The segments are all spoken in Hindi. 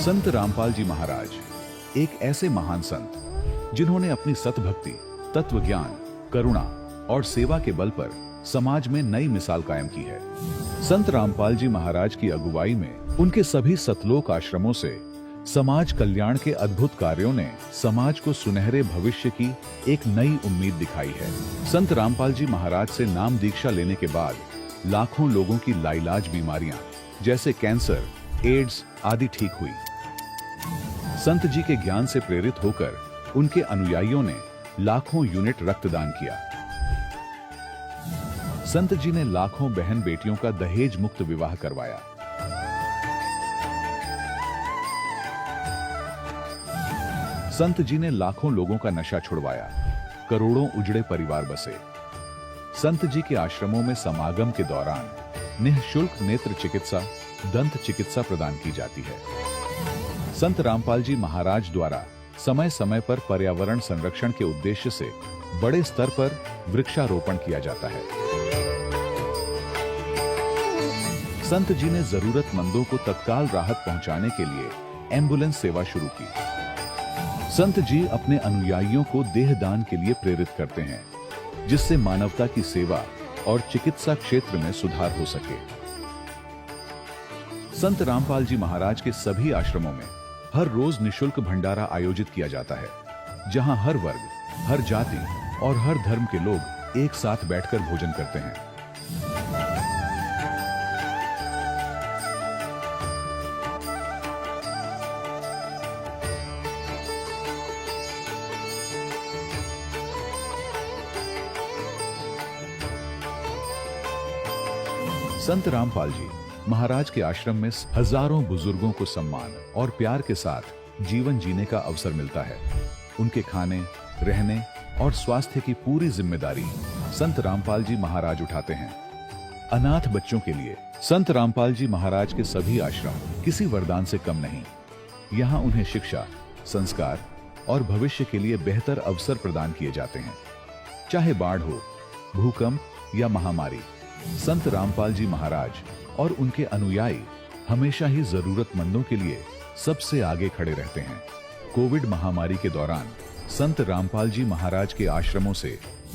संत रामपाल जी महाराज एक ऐसे महान संत जिन्होंने अपनी सतभक्ति, तत्व ज्ञान, करुणा और सेवा के बल पर समाज में नई मिसाल कायम की है। संत रामपाल जी महाराज की अगुवाई में उनके सभी सतलोक आश्रमों से समाज कल्याण के अद्भुत कार्यों ने समाज को सुनहरे भविष्य की एक नई उम्मीद दिखाई है। संत रामपाल जी महाराज से नाम दीक्षा लेने के बाद लाखों लोगों की लाइलाज बीमारियां जैसे कैंसर, एड्स आदि ठीक हुई। संत जी के ज्ञान से प्रेरित होकर उनके अनुयायियों ने लाखों यूनिट रक्तदान किया। संत जी ने लाखों बहन बेटियों का दहेज मुक्त विवाह करवाया। संत जी ने लाखों लोगों का नशा छुड़वाया, करोड़ों उजड़े परिवार बसे। संत जी के आश्रमों में समागम के दौरान निःशुल्क नेत्र चिकित्सा, दंत चिकित्सा प्रदान की जाती है। संत रामपाल जी महाराज द्वारा समय समय पर पर्यावरण संरक्षण के उद्देश्य से बड़े स्तर पर वृक्षारोपण किया जाता है। संत जी ने जरूरतमंदों को तत्काल राहत पहुंचाने के लिए एम्बुलेंस सेवा शुरू की। संत जी अपने अनुयायियों को देहदान के लिए प्रेरित करते हैं, जिससे मानवता की सेवा और चिकित्सा क्षेत्र में सुधार हो सके। संत रामपाल जी महाराज के सभी आश्रमों में हर रोज निःशुल्क भंडारा आयोजित किया जाता है, जहां हर वर्ग, हर जाति और हर धर्म के लोग एक साथ बैठकर भोजन करते हैं। संत रामपाल जी महाराज के आश्रम में हजारों बुजुर्गों को सम्मान और प्यार के साथ जीवन जीने का अवसर मिलता है। उनके खाने, रहने और स्वास्थ्य की पूरी जिम्मेदारी संत रामपाल जी महाराज उठाते हैं। अनाथ बच्चों के लिए संत रामपाल जी महाराज के सभी आश्रम किसी वरदान से कम नहीं। यहाँ उन्हें शिक्षा, संस्कार और भविष्य के लिए बेहतर अवसर प्रदान किए जाते हैं। चाहे बाढ़ हो, भूकंप या महामारी, संत रामपाल जी महाराज और उनके अनुयायी हमेशा ही जरूरतमंदों के लिए सबसे आगे खड़े रहते हैं। कोविड महामारी के दौरान संत रामपाल जी महाराज के आश्रमों से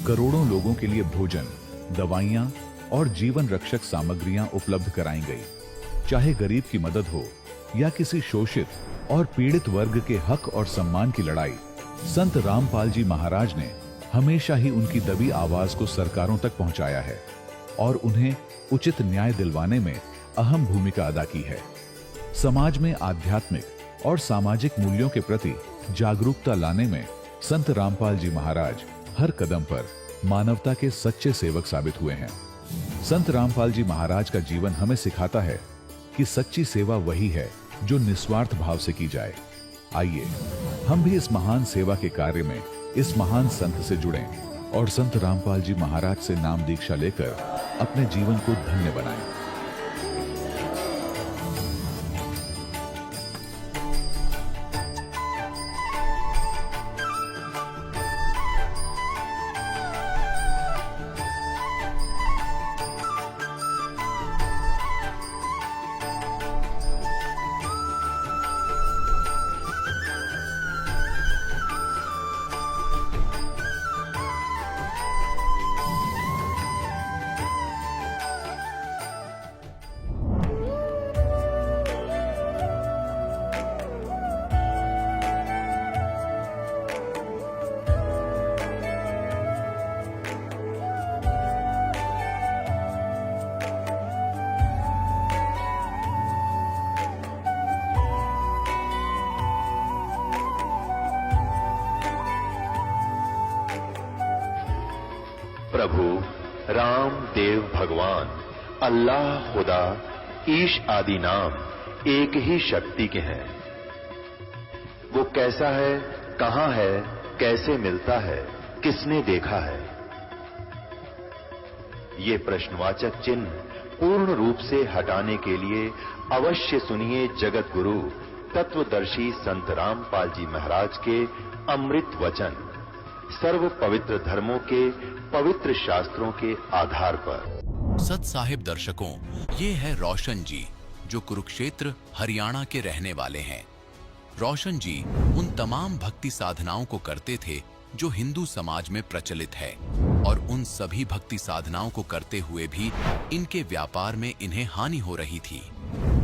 करोड़ों लोगों के लिए भोजन, दवाइयां और जीवन रक्षक सामग्रियां उपलब्ध कराई गई। चाहे गरीब की मदद हो या किसी शोषित और पीड़ित वर्ग के हक और सम्मान की लड़ाई, संत रामपाल जी महाराज ने हमेशा ही उनकी दबी आवाज को सरकारों तक पहुंचाया है और उन्हें उचित न्याय दिलवाने में अहम भूमिका अदा की है। समाज में आध्यात्मिक और सामाजिक मूल्यों के प्रति जागरूकता लाने में संत रामपाल जी महाराज हर कदम पर मानवता के सच्चे सेवक साबित हुए हैं। संत रामपाल जी महाराज का जीवन हमें सिखाता है कि सच्ची सेवा वही है जो निस्वार्थ भाव से की जाए। आइए हम भी इस महान सेवा के कार्य में इस महान संत से जुड़ें और संत रामपाल जी महाराज से नाम दीक्षा लेकर अपने जीवन को धन्य बनाएं। प्रभु राम, देव, भगवान, अल्लाह, खुदा, ईश आदि नाम एक ही शक्ति के हैं। वो कैसा है, कहां है, कैसे मिलता है, किसने देखा है? ये प्रश्नवाचक चिन्ह पूर्ण रूप से हटाने के लिए अवश्य सुनिए जगत गुरु तत्वदर्शी संत रामपाल जी महाराज के अमृत वचन, सर्व पवित्र धर्मों के पवित्र शास्त्रों के आधार पर। सत साहिब दर्शकों, ये है रोशन जी, जो कुरुक्षेत्र हरियाणा के रहने वाले हैं। रोशन जी उन तमाम भक्ति साधनाओं को करते थे जो हिंदू समाज में प्रचलित है, और उन सभी भक्ति साधनाओं को करते हुए भी इनके व्यापार में इन्हें हानि हो रही थी।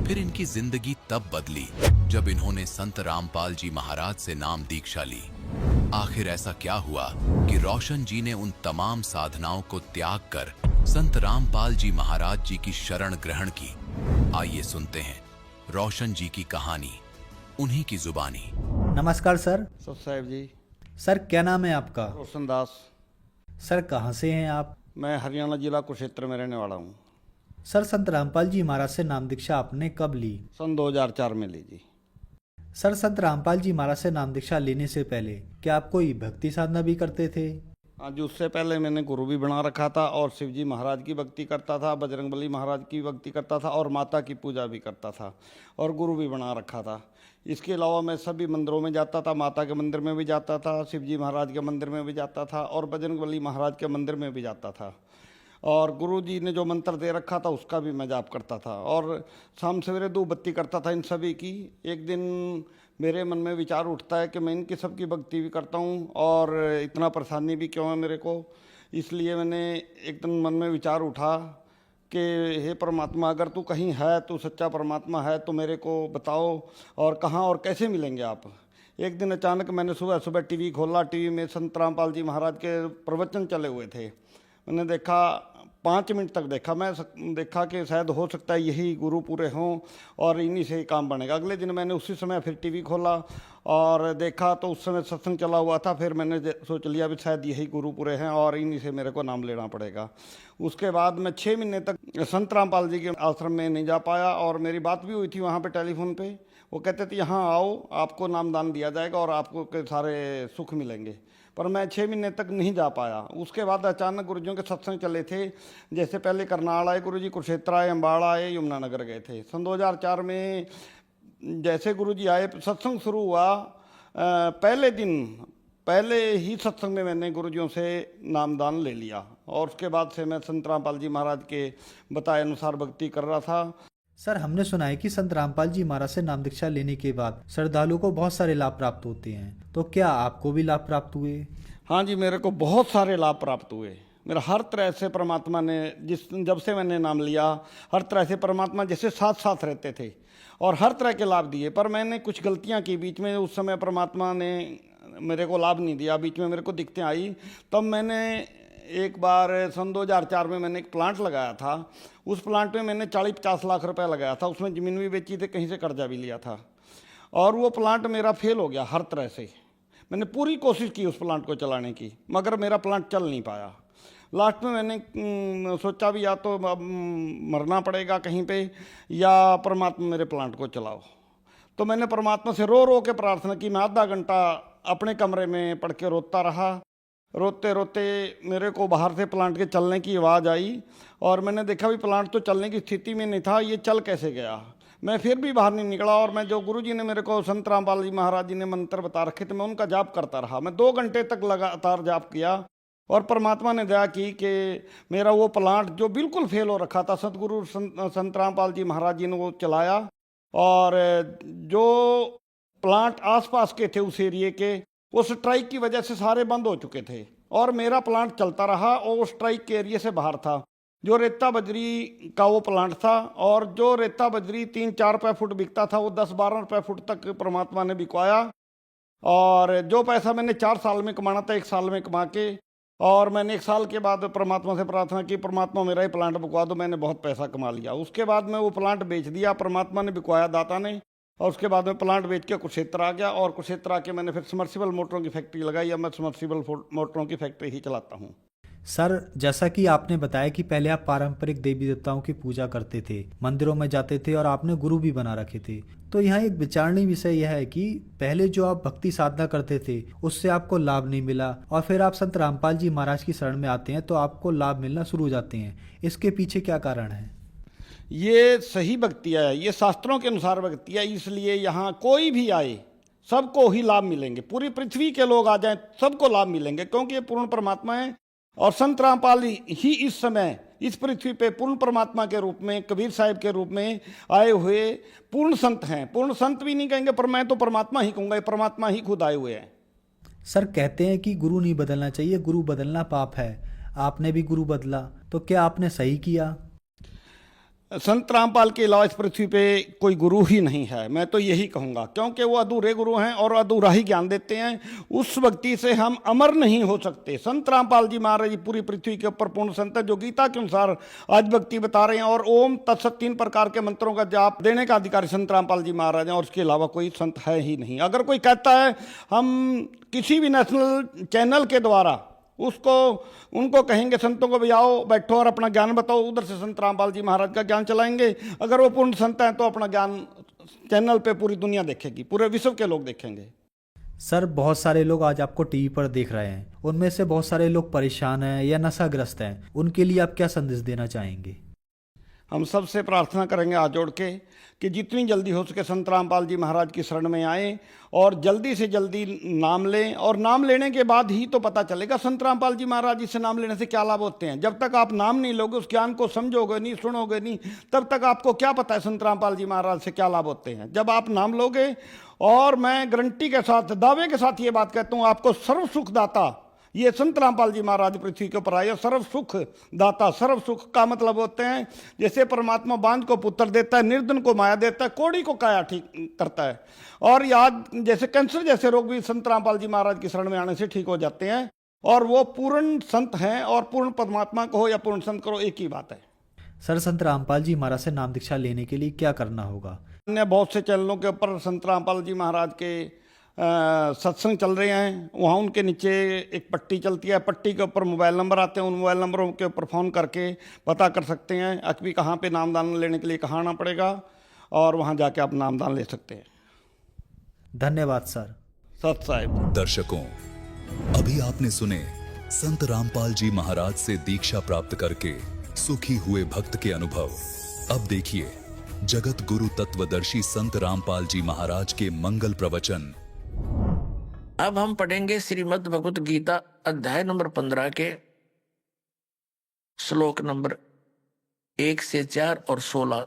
फिर इनकी जिंदगी तब बदली जब इन्होंने संत रामपाल जी महाराज से नाम दीक्षा ली। आखिर ऐसा क्या हुआ कि रोशन जी ने उन तमाम साधनाओं को त्याग कर संत रामपाल जी महाराज जी की शरण ग्रहण की? आइए सुनते हैं रोशन जी की कहानी उन्हीं की जुबानी। नमस्कार सर। साहब जी। सर क्या नाम है आपका? रोशन दास। सर कहाँ से हैं आप? मैं हरियाणा जिला कुरुक्षेत्र में रहने वाला हूँ। सर संत रामपाल जी महाराज से नाम दीक्षा आपने कब ली? सन 2004 में ली जी। सर संत रामपाल जी महाराज से नाम दीक्षा लेने से पहले क्या आप कोई भक्ति साधना भी करते थे? आज उससे पहले मैंने गुरु भी बना रखा था और शिव जी महाराज की भक्ति करता था, बजरंगबली महाराज की भक्ति करता था और माता की पूजा भी करता था और गुरु भी बना रखा था। इसके अलावा मैं सभी मंदिरों में जाता था, माता के मंदिर में भी जाता था, शिव जी महाराज के मंदिर में भी जाता था और बजरंगबली महाराज के मंदिर में भी जाता था। और गुरु जी ने जो मंत्र दे रखा था उसका भी मैं जाप करता था और शाम सवेरे धूप बत्ती करता था इन सभी की। एक दिन मेरे मन में विचार उठता है कि मैं इनकी सबकी भक्ति भी करता हूँ और इतना परेशानी भी क्यों है मेरे को। इसलिए मैंने एक दिन मन में विचार उठा कि हे परमात्मा, अगर तू कहीं है, तू सच्चा परमात्मा है तो मेरे को बताओ और कहाँ और कैसे मिलेंगे आप। एक दिन अचानक मैंने सुबह सुबह टीवी खोला। टीवी में संत रामपाल जी महाराज के प्रवचन चले हुए थे। मैंने देखा, 5 मिनट तक देखा। मैं देखा कि शायद हो सकता है यही गुरु पूरे हों और इन्हीं से ही काम बनेगा। अगले दिन मैंने उसी समय फिर टीवी खोला और देखा तो उस समय सत्संग चला हुआ था। फिर मैंने सोच लिया भी शायद यही गुरु पूरे हैं और इन्हीं से मेरे को नाम लेना पड़ेगा। उसके बाद मैं 6 महीने तक संत रामपाल जी के आश्रम में नहीं जा पाया और मेरी बात भी हुई थी वहाँ पे टेलीफोन पे। वो कहते थे यहाँ आओ, आपको नामदान दिया जाएगा और आपको के सारे सुख मिलेंगे, पर मैं 6 महीने तक नहीं जा पाया। उसके बाद अचानक गुरुजियों के सत्संग चले थे। जैसे पहले करनाल आए गुरुजी, कुरुक्षेत्र आए, अम्बाड़ा आए, यमुनानगर गए थे। सन 2004 में जैसे गुरुजी आए, सत्संग शुरू हुआ, पहले ही सत्संग में मैंने गुरुजियों से नामदान ले लिया और उसके बाद से मैं संत रामपाल जी महाराज के बताए अनुसार भक्ति कर रहा था। सर हमने सुना है कि संत रामपाल जी महाराज से नाम दीक्षा लेने के बाद श्रद्धालुओं को बहुत सारे लाभ प्राप्त होते हैं, तो क्या आपको भी लाभ प्राप्त हुए? हाँ जी, मेरे को बहुत सारे लाभ प्राप्त हुए। मेरा हर तरह से परमात्मा ने जब से मैंने नाम लिया, हर तरह से परमात्मा जैसे साथ साथ रहते थे और हर तरह के लाभ दिए। पर मैंने कुछ गलतियां की बीच में। उस समय परमात्मा ने मेरे को लाभ नहीं दिया। बीच में मेरे को दिक्कतें आई। तब मैंने एक बार सन 2004 में मैंने एक प्लांट लगाया था। उस प्लांट में मैंने 40-50 लाख रुपए लगाया था। उसमें ज़मीन भी बेची थी, कहीं से कर्जा भी लिया था और वो प्लांट मेरा फेल हो गया हर तरह से। मैंने पूरी कोशिश की उस प्लांट को चलाने की, मगर मेरा प्लांट चल नहीं पाया। लास्ट में मैंने सोचा भी या तो अब मरना पड़ेगा कहीं पे या परमात्मा मेरे प्लांट को चलाओ। तो मैंने परमात्मा से रो रो के प्रार्थना की। मैं आधा घंटा अपने कमरे में पढ़ के रोता रहा। रोते रोते मेरे को बाहर से प्लांट के चलने की आवाज़ आई और मैंने देखा भी प्लांट तो चलने की स्थिति में नहीं था, ये चल कैसे गया। मैं फिर भी बाहर नहीं निकला और मैं जो गुरुजी ने मेरे को संत रामपाल जी महाराज जी ने मंत्र बता रखे थे, मैं उनका जाप करता रहा। मैं 2 घंटे तक लगातार जाप किया और परमात्मा ने दया की कि मेरा वो प्लांट जो बिल्कुल फेल हो रखा था, सतगुरु संत रामपाल जी महाराज जी ने वो चलाया और जो प्लांट आसपास के थे उस एरिए के, वो स्ट्राइक की वजह से सारे बंद हो चुके थे और मेरा प्लांट चलता रहा और वो स्ट्राइक के एरिए से बाहर था। जो रेता बजरी का वो प्लांट था और जो रेता बजरी 3-4 रुपये फुट बिकता था वो 10-12 रुपये फुट तक परमात्मा ने बिकवाया। और जो पैसा मैंने 4 साल में कमाना था 1 साल में कमा के, और मैंने 1 साल के बाद परमात्मा से प्रार्थना की, परमात्मा मेरा ही प्लांट बिकवा दो। मैंने बहुत पैसा कमा लिया। उसके बाद मैं वो प्लांट बेच दिया, परमात्मा ने बिकवाया, दाता ने। और उसके बाद में प्लांट बेच के कुरुक्षेत्र आ गया और कुरुक्षेत्र आके मैंने फिर समर्सिबल मोटरों की फैक्ट्री लगाई। अब मैं समर्सिबल मोटरों की फैक्ट्री ही चलाता हूँ। सर जैसा कि आपने बताया कि पहले आप पारंपरिक देवी देवताओं की पूजा करते थे, मंदिरों में जाते थे और आपने गुरु भी बना रखे थे, तो यहाँ एक विचारणीय विषय यह है कि पहले जो आप भक्ति साधना करते थे उससे आपको लाभ नहीं मिला और फिर आप संत रामपाल जी महाराज की शरण में आते हैं तो आपको लाभ मिलना शुरू हो जाते हैं। इसके पीछे क्या कारण है? ये सही भक्ति है, ये शास्त्रों के अनुसार भक्ति है। इसलिए यहाँ कोई भी आए सबको ही लाभ मिलेंगे। पूरी पृथ्वी के लोग आ जाएं सबको लाभ मिलेंगे, क्योंकि ये पूर्ण परमात्मा है। और संत रामपाल ही इस समय इस पृथ्वी पे पूर्ण परमात्मा के रूप में, कबीर साहिब के रूप में आए हुए पूर्ण संत हैं। पूर्ण संत भी नहीं कहेंगे, पर मैं तो परमात्मा ही कहूँगा, ये परमात्मा ही खुद आए हुए हैं। सर कहते हैं कि गुरु नहीं बदलना चाहिए, गुरु बदलना पाप है। आपने भी गुरु बदला, तो क्या आपने सही किया? संत रामपाल के अलावा इस पृथ्वी पे कोई गुरु ही नहीं है, मैं तो यही कहूँगा, क्योंकि वो अधूरे गुरु हैं और अधूरा ही ज्ञान देते हैं। उस व्यक्ति से हम अमर नहीं हो सकते। संत रामपाल जी महाराज जी पूरी पृथ्वी के ऊपर पूर्ण संत है, जो गीता के अनुसार आज भक्ति बता रहे हैं। और ओम तत्सत 3 प्रकार के मंत्रों का जाप देने का अधिकारी संत रामपाल जी महाराज हैं, और उसके अलावा कोई संत है ही नहीं। अगर कोई कहता है हम किसी भी नेशनल चैनल के द्वारा उनको कहेंगे संतों को भी आओ बैठो और अपना ज्ञान बताओ, उधर से संत रामपाल जी महाराज का ज्ञान चलाएंगे। अगर वो पूर्ण संत हैं तो अपना ज्ञान चैनल पे पूरी दुनिया देखेगी, पूरे विश्व के लोग देखेंगे। सर बहुत सारे लोग आज आपको टीवी पर देख रहे हैं, उनमें से बहुत सारे लोग परेशान हैं या नशाग्रस्त हैं, उनके लिए आप क्या संदेश देना चाहेंगे? हम सबसे प्रार्थना करेंगे हाथ जोड़ के कि जितनी जल्दी हो सके संत रामपाल जी महाराज की शरण में आएँ और जल्दी से जल्दी नाम लें। और नाम लेने के बाद ही तो पता चलेगा संत रामपाल जी महाराज जी से नाम लेने से क्या लाभ होते हैं। जब तक आप नाम नहीं लोगे, उस ज्ञान को समझोगे नहीं, सुनोगे नहीं, तब तक आपको क्या पता है संत रामपाल जी महाराज से क्या लाभ होते हैं। जब आप नाम लोगे, और मैं गारंटी के साथ, दावे के साथ ये बात कहता हूँ, आपको सर्व सुखदाता ये संत रामपाल जी महाराज पृथ्वी के ऊपर आए। सर्व सुख दाता, सर्व सुख का मतलब होते हैं जैसे परमात्मा बांझ को पुत्र देता है, निर्धन को माया देता है, कोढ़ी को काया ठीक करता है। और याद जैसे कैंसर जैसे रोग भी संत रामपाल जी महाराज की शरण में आने से ठीक हो जाते हैं। और वो पूर्ण संत हैं, और पूर्ण परमात्मा को हो या पूर्ण संत करो, एक ही बात है। सर संत रामपाल जी महाराज से नाम दीक्षा लेने के लिए क्या करना होगा? अन्य बहुत से चैनलों के ऊपर संत रामपाल जी महाराज के सत्संग चल रहे हैं, वहाँ उनके नीचे एक पट्टी चलती है, पट्टी के ऊपर मोबाइल नंबर आते हैं, उन मोबाइल नंबरों के ऊपर फ़ोन करके पता कर सकते हैं अभी कहाँ पे नामदान लेने के लिए कहाँ आना पड़ेगा, और वहाँ जाके आप नामदान ले सकते हैं। धन्यवाद सर। सत साहिब। दर्शकों, अभी आपने सुने संत रामपाल जी महाराज से दीक्षा प्राप्त करके सुखी हुए भक्त के अनुभव। अब देखिए जगत गुरु तत्वदर्शी संत रामपाल जी महाराज के मंगल प्रवचन। अब हम पढ़ेंगे श्रीमद् भगवत गीता अध्याय नंबर 15 के श्लोक नंबर 1 से 4 और 16,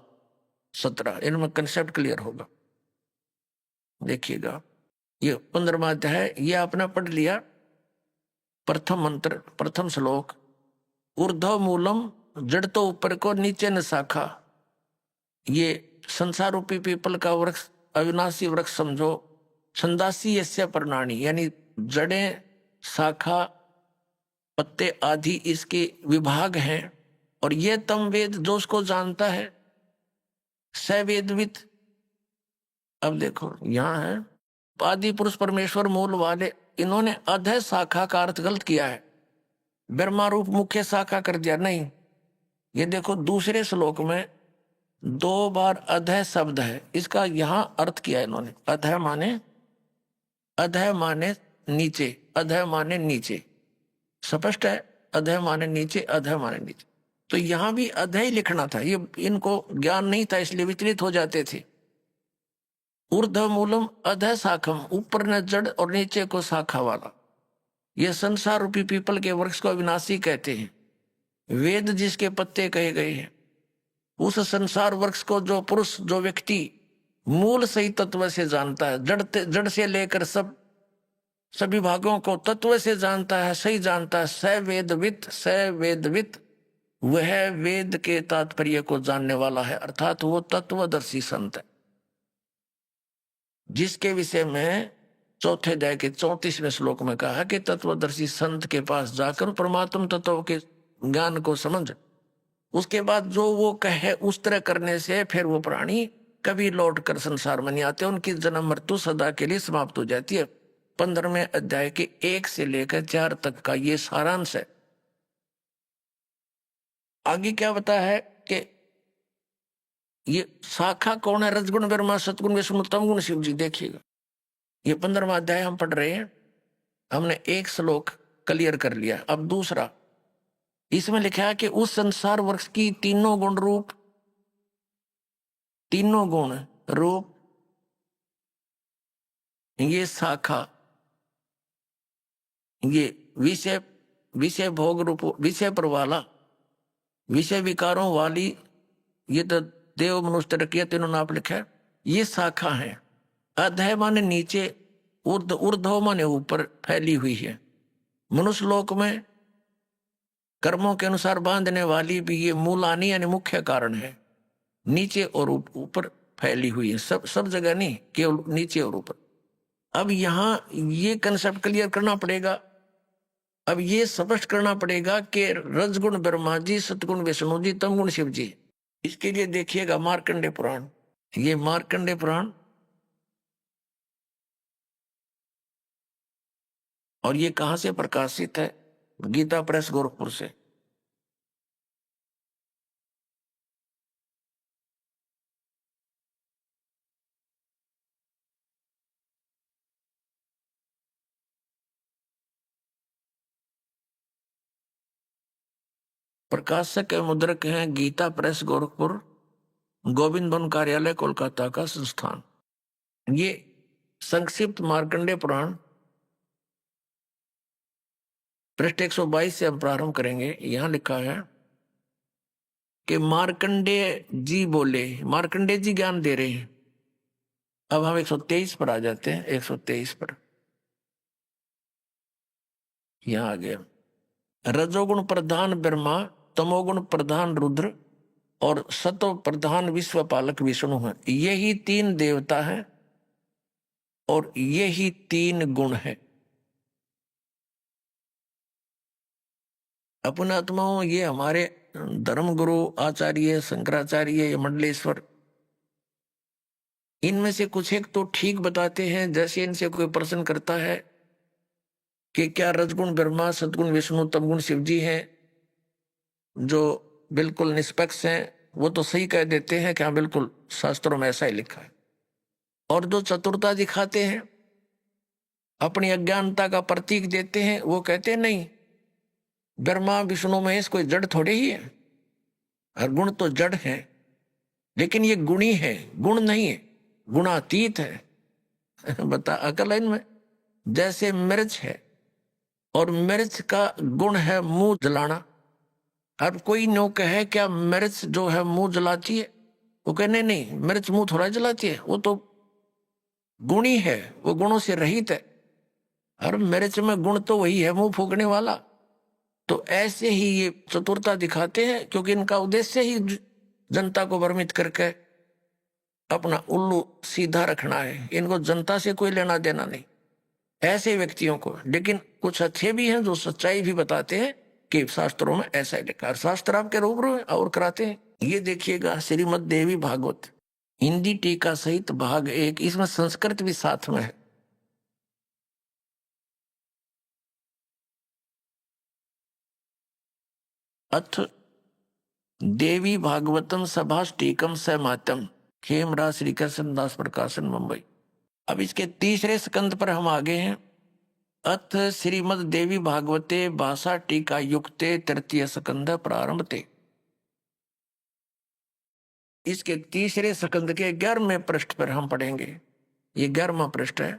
17। इनमें कंसेप्ट क्लियर होगा। देखिएगा, ये 15वां अध्याय, ये आपने पढ़ लिया। प्रथम मंत्र, प्रथम श्लोक, ऊर्ध्व मूलम, जड़ तो ऊपर को, नीचे न शाखा। ये संसार रूपी पीपल का वृक्ष, अविनाशी वृक्ष समझो। छंदासी यस्य प्रणाणी, यानी जड़ें, शाखा, पत्ते आदि इसके विभाग हैं। और ये तम वेद, जो उसको जानता है, स वेदविद। अब देखो यहां है आदि पुरुष परमेश्वर मूल वाले, इन्होंने अधः शाखा का अर्थ गलत किया है, ब्रह्मा रूप मुख्य शाखा कर दिया। नहीं, ये देखो दूसरे श्लोक में 2 बार अधः शब्द है, इसका यहां अर्थ किया इन्होंने। अधः माने नीचे, अधः माने नीचे, स्पष्ट है। अधः माने नीचे, अधः माने नीचे। तो यहां भी अधः ही लिखना था, ये इनको ज्ञान नहीं था, इसलिए विचलित हो जाते थे। ऊर्ध्व मूलम अधः शाखम, ऊपर न जड़ और नीचे को शाखा वाला। यह संसार रूपी पीपल के वृक्ष को अविनाशी कहते हैं। वेद जिसके पत्ते कहे गए हैं, उस संसार वृक्ष को जो पुरुष, जो व्यक्ति मूल सही तत्व से जानता है, जड़ से लेकर सभी भागों को तत्व से जानता है, सही जानता है, स वेदवित, वह वेद के तात्पर्य को जानने वाला है, अर्थात वो तत्वदर्शी संत है। जिसके विषय में चौथे अध्याय के 34वें श्लोक में कहा कि तत्वदर्शी संत के पास जाकर परमात्म तत्व के ज्ञान को समझ, उसके बाद जो वो कहे उस तरह करने से फिर वो प्राणी कभी लौट कर संसार में नहीं आते, उनकी जन्म मृत्यु सदा के लिए समाप्त हो जाती है। 15वें अध्याय के 1 से लेकर 4 तक का ये सारांश है। आगे क्या बता है कि ये शाखा कौन है? रजगुण ब्रह्मा, सतगुण विष्णु, तमगुण शिव जी। देखिएगा, ये 15वां अध्याय हम पढ़ रहे हैं, हमने 1 श्लोक क्लियर कर लिया। अब दूसरा, इसमें लिखा है कि उस संसार वृक्ष की तीनों गुण रूप ये शाखा, ये विषय भोग रूप, विषय पर वाला विषय विकारों वाली, ये तो देव मनुष्य रखिए तीनों नाप लिखा है, ये शाखा है। अधय माने नीचे, ऊर्ध्व माने ऊपर फैली हुई है। मनुष्य लोक में कर्मों के अनुसार बांधने वाली भी ये मूलानी यानी मुख्य कारण है, नीचे और ऊपर फैली हुई है, सब जगह नहीं, केवल नीचे और ऊपर। अब यहां ये कंसेप्ट क्लियर करना पड़ेगा। अब ये स्पष्ट करना पड़ेगा कि रजगुण ब्रह्मा जी, सतगुण विष्णु जी, तमगुण शिव जी। इसके लिए देखिएगा मार्कंडेय पुराण। ये मार्कंडेय पुराण, और ये कहां से प्रकाशित है? गीता प्रेस गोरखपुर से। प्रकाशक एवं मुद्रक हैं गीता प्रेस गोरखपुर, गोविंद वन कार्यालय कोलकाता का संस्थान। ये संक्षिप्त मार्कंडेय पुराण पृष्ठ 122 से हम प्रारंभ करेंगे। यहां लिखा है कि मार्कंडेय जी बोले, मार्कंडेय जी ज्ञान दे रहे हैं। अब हम 123 पर आ जाते हैं। 123 पर यहां आ गया, रजोगुण प्रधान ब्रह्मा, तमोगुण प्रधान रुद्र और सतो प्रधान विश्व पालक विष्णु है। यही तीन देवता हैं और यही तीन गुण है। अपने आत्माओं, ये हमारे धर्म गुरु आचार्य शंकराचार्य या मंडलेश्वर, इनमें से कुछ एक तो ठीक बताते हैं। जैसे इनसे कोई प्रश्न करता है कि क्या रजगुण ब्रह्मा, सदगुण विष्णु, तमगुण शिव जी हैं, जो बिल्कुल निष्पक्ष हैं, वो तो सही कह देते हैं कि हाँ बिल्कुल शास्त्रों में ऐसा ही लिखा है। और जो चतुरता दिखाते हैं, अपनी अज्ञानता का प्रतीक देते हैं, वो कहते हैं नहीं, ब्रह्मा विष्णु महेश कोई जड़ थोड़े ही है, और गुण तो जड़ है, लेकिन ये गुणी है, गुण नहीं है, गुणातीत है। बता अकल है इनमें। जैसे मिर्च है और मिर्च का गुण है मुंह जलाना। अब कोई नो कहे क्या मिर्च जो है मुंह जलाती है? वो कहने नहीं, मिर्च मुंह थोड़ा जलाती है, वो तो गुणी है, वो गुणों से रहित है। और मिर्च में गुण तो वही है, मुंह फूकने वाला। तो ऐसे ही ये चतुरता दिखाते हैं, क्योंकि इनका उद्देश्य ही जनता को भ्रमित करके अपना उल्लू सीधा रखना है। इनको जनता से कोई लेना देना नहीं, ऐसे व्यक्तियों को। लेकिन कुछ अच्छे भी हैं जो सच्चाई भी बताते हैं कि शास्त्रों में ऐसा ही लिखा है। शास्त्र आपके रूबरू है और कराते हैं। ये देखिएगा श्रीमद् देवी भागवत हिंदी टीका सहित भाग 1, इसमें संस्कृत भी साथ में है। अथ देवी भागवतम सभाष्टीकम समातम, खेमराज श्री कृष्ण दास प्रकाशन, मुंबई। अब इसके तीसरे स्कंद पर हम आगे हैं। अथ श्रीमद् देवी भागवते भाषा टीका युक्ते तृतीय स्कंद प्रारंभते। इसके तीसरे स्कंद के 11वें पृष्ठ पर हम पढ़ेंगे। ये 11वां पृष्ठ है,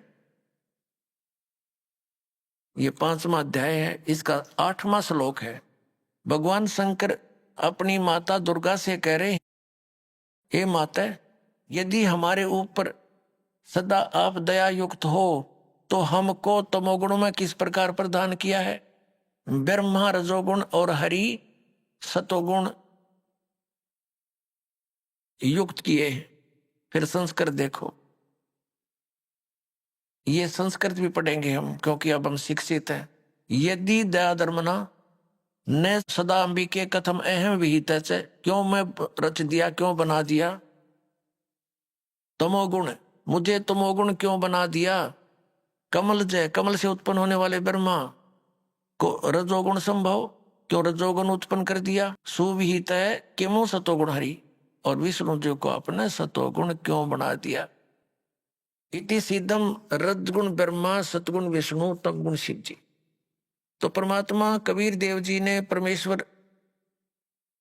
ये 5वां अध्याय है, इसका 8वां श्लोक है। भगवान शंकर अपनी माता दुर्गा से कह रहे हैं, हे माता, यदि हमारे ऊपर सदा आप दया युक्त हो तो हमको तमोगुण में किस प्रकार प्रदान किया है? ब्रह्मा रजोगुण और हरि सतोगुण युक्त किए। फिर संस्कृत देखो, ये संस्कृत भी पढ़ेंगे हम, क्योंकि अब हम शिक्षित हैं। यदि दया धर्मना न सदा अंबिके कथम अहम विहित, क्यों मैं रच दिया, क्यों बना दिया तमोगुण, मुझे तमोगुण क्यों बना दिया? कमल जय, कमल से उत्पन्न होने वाले ब्रह्मा को रजोगुण संभव, क्यों रजोगुण उत्पन्न कर दिया? सुविहित है किमो सतोगुण हरि, और विष्णु जी को अपने सतोगुण क्यों बना दिया? इति सिद्धम रजगुण ब्रह्मा सतगुण विष्णु तमगुण शिव जी। तो परमात्मा कबीर देव जी ने, परमेश्वर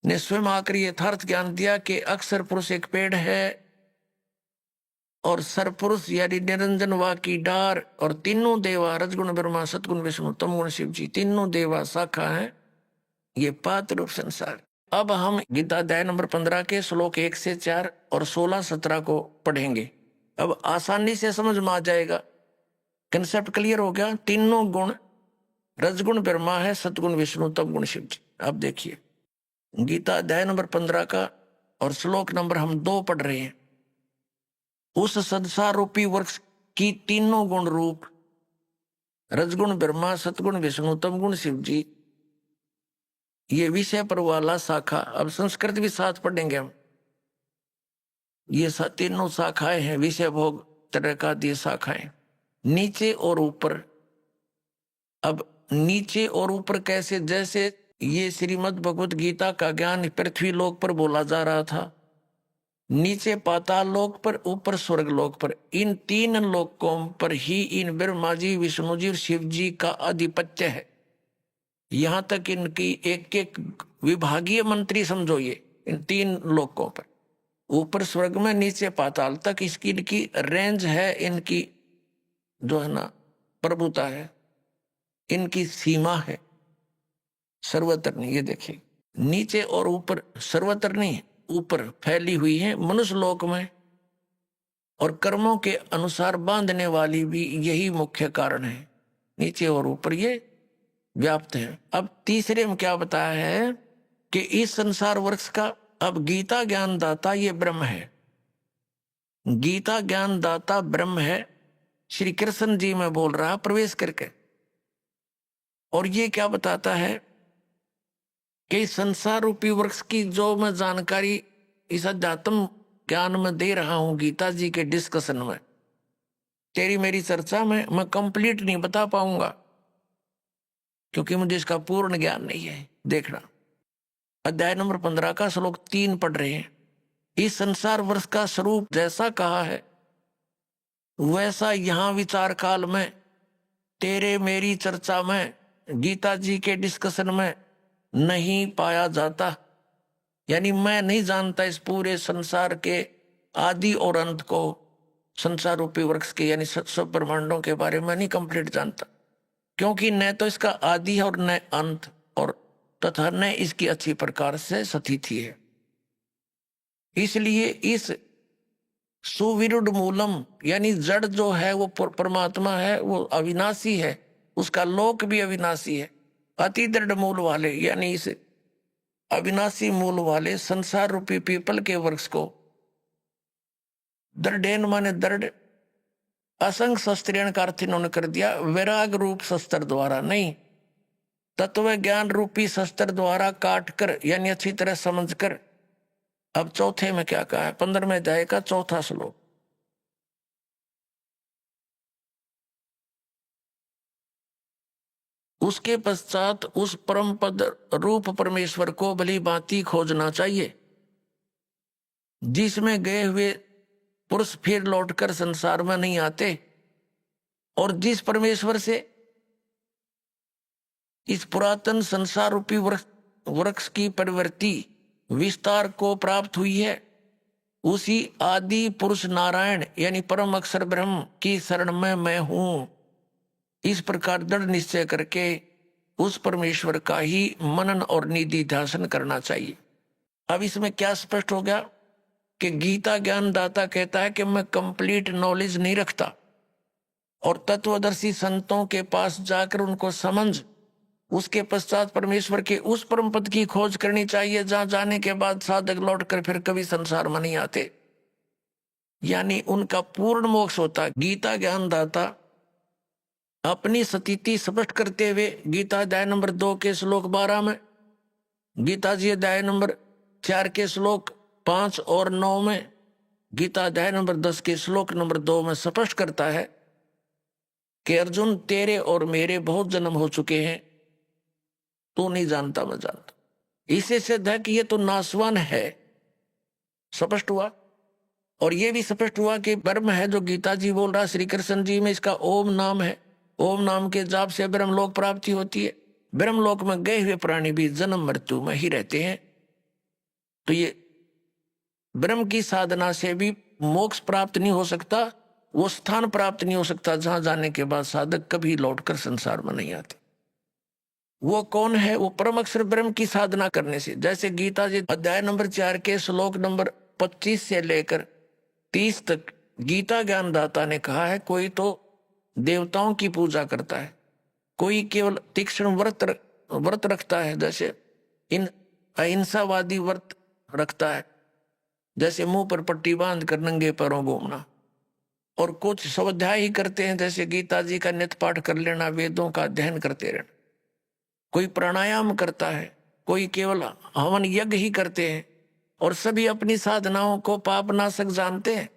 ने स्वयं आकर यथार्थ ज्ञान दिया कि अक्षर पुरुष एक पेड़ है और सरपुरुष यानी निरंजन वा की डार, और तीनों देवा रजगुण ब्रह्मा सतगुण विष्णु तमगुण शिव जी, तीनों देवा शाखा हैं। ये पात्र रूप संसार। अब हम गीता अध्याय नंबर 15 के श्लोक 1 से 4 और 16-17 को पढ़ेंगे। अब आसानी से समझ में आ जाएगा, कंसेप्ट क्लियर हो गया। तीनों गुण, रजगुण ब्रह्मा है, सतगुण विष्णु, तमगुण शिव जी। अब देखिए गीता अध्याय नंबर 15 का और श्लोक नंबर हम 2 पढ़ रहे हैं। उस संसार रूपी वृक्ष की तीनों गुण रूप रजगुण ब्रह्मा, सतगुण विष्णु, तमगुण शिव जी, ये विषय पर वाला शाखा, अब संस्कृत भी साथ पढ़ेंगे हम। ये तीनों शाखाएं हैं, विषय भोग तरह का ये शाखाएं, नीचे और ऊपर। अब नीचे और ऊपर कैसे? जैसे ये श्रीमद् भगवत गीता का ज्ञान पृथ्वी लोक पर बोला जा रहा था, नीचे पाताल लोक पर, ऊपर स्वर्ग लोक पर। इन 3 लोकों पर ही इन ब्रह्मा जी, विष्णु जी और शिव जी का आधिपत्य है। यहां तक इनकी एक एक विभागीय मंत्री समझो, ये इन 3 लोकों पर, ऊपर स्वर्ग में, नीचे पाताल तक इसकी इनकी रेंज है, इनकी जो है ना प्रभुता है, इनकी सीमा है, सर्वत्र नहीं। ये देखिए नीचे और ऊपर, सर्वत्र नहीं, ऊपर फैली हुई है मनुष्य लोक में, और कर्मों के अनुसार बांधने वाली भी यही मुख्य कारण है। नीचे और ऊपर ये व्याप्त है। अब तीसरे में क्या बताया है कि इस संसार वृक्ष का, अब गीता ज्ञान दाता ये ब्रह्म है, गीता ज्ञान दाता ब्रह्म है, श्री कृष्ण जी में बोल रहा प्रवेश करके। और ये क्या बताता है कि संसार रूपी वृक्ष की जो मैं जानकारी इस अध्यात्म ज्ञान में दे रहा हूं, गीता जी के डिस्कशन में, तेरी मेरी चर्चा में मैं कंप्लीट नहीं बता पाऊंगा, क्योंकि मुझे इसका पूर्ण ज्ञान नहीं है। देखना अध्याय नंबर 15 का श्लोक 3 पढ़ रहे हैं। इस संसार वृक्ष का स्वरूप जैसा कहा है वैसा यहां विचार काल में, तेरे मेरी चर्चा में, गीता जी के डिस्कशन में नहीं पाया जाता। यानी मैं नहीं जानता इस पूरे संसार के आदि और अंत को, संसार रूपी वृक्ष के यानी सब ब्रह्मांडों के बारे में नहीं कंप्लीट जानता, क्योंकि न तो इसका आदि है और न अंत, और तथा न इसकी अच्छी प्रकार से स्थिति है। इसलिए इस सुविरुद्ध मूलम यानी जड़ जो है वो परमात्मा है, वो अविनाशी है, उसका लोक भी अविनाशी है। अति दृढ़ मूल वाले यानी इस अविनाशी मूल वाले संसार रूपी पीपल के वृक्ष को, दृढ़ माने दृढ़, असंग शस्त्रियन का अर्थ इन्होंने कर दिया वैराग रूप शस्त्र द्वारा नहीं, तत्व ज्ञान रूपी शस्त्र द्वारा काट कर, यानी अच्छी तरह समझकर। अब चौथे में क्या कहा है, 15वें अध्याय का 4था श्लोक। उसके पश्चात उस परम पद रूप परमेश्वर को भली भांति खोजना चाहिए, जिसमें गए हुए पुरुष फिर लौटकर संसार में नहीं आते, और जिस परमेश्वर से इस पुरातन संसार रूपी वृक्ष की प्रवृत्ति विस्तार को प्राप्त हुई है, उसी आदि पुरुष नारायण यानी परम अक्षर ब्रह्म की शरण में मैं हूं। इस प्रकार दृढ़ निश्चय करके उस परमेश्वर का ही मनन और निधि ध्यान करना चाहिए। अब इसमें क्या स्पष्ट हो गया कि गीता ज्ञान दाता कहता है कि मैं कंप्लीट नॉलेज नहीं रखता, और तत्वदर्शी संतों के पास जाकर उनको समझ, उसके पश्चात परमेश्वर के उस परम पद की खोज करनी चाहिए, जहां जाने के बाद साधक लौटकर फिर कभी संसार में नहीं आते, यानी उनका पूर्ण मोक्ष होता। गीता ज्ञान दाता अपनी स्थिति स्पष्ट करते हुए गीता अध्याय नंबर 2 के श्लोक 12 में, गीता जी अध्याय नंबर 4 के श्लोक 5 और 9 में, गीता अध्याय नंबर 10 के श्लोक नंबर 2 में स्पष्ट करता है कि अर्जुन तेरे और मेरे बहुत जन्म हो चुके हैं, तू नहीं जानता मैं जानता। इससे सिद्ध है कि ये तो नासवान है, स्पष्ट हुआ। और ये भी स्पष्ट हुआ कि ब्रह्म है जो गीता जी बोल रहा, श्री कृष्ण जी में इसका ओम नाम है, ओम नाम के जाप से ब्रह्मलोक प्राप्ति होती है। ब्रह्मलोक में गए हुए प्राणी भी जन्म मृत्यु में ही रहते हैं, तो ये ब्रह्म की साधना से भी मोक्ष प्राप्त नहीं हो सकता, वो स्थान प्राप्त नहीं हो सकता जहां जाने के बाद साधक कभी लौटकर संसार में नहीं आते। वो कौन है? वो परम अक्षर ब्रह्म की साधना करने से। जैसे गीता जी अध्याय नंबर 4 के श्लोक नंबर 25 से लेकर 30 तक गीता ज्ञानदाता ने कहा है, कोई तो देवताओं की पूजा करता है, कोई केवल तीक्ष्ण व्रत रखता है, जैसे इन अहिंसावादी व्रत रखता है, जैसे मुंह पर पट्टी बांध कर नंगे पैरों घूमना, और कुछ स्वाध्याय ही करते हैं, जैसे गीता जी का नित्य पाठ कर लेना, वेदों का अध्ययन करते रहना। कोई प्राणायाम करता है, कोई केवल हवन यज्ञ ही करते हैं, और सभी अपनी साधनाओं को पापनाशक जानते हैं।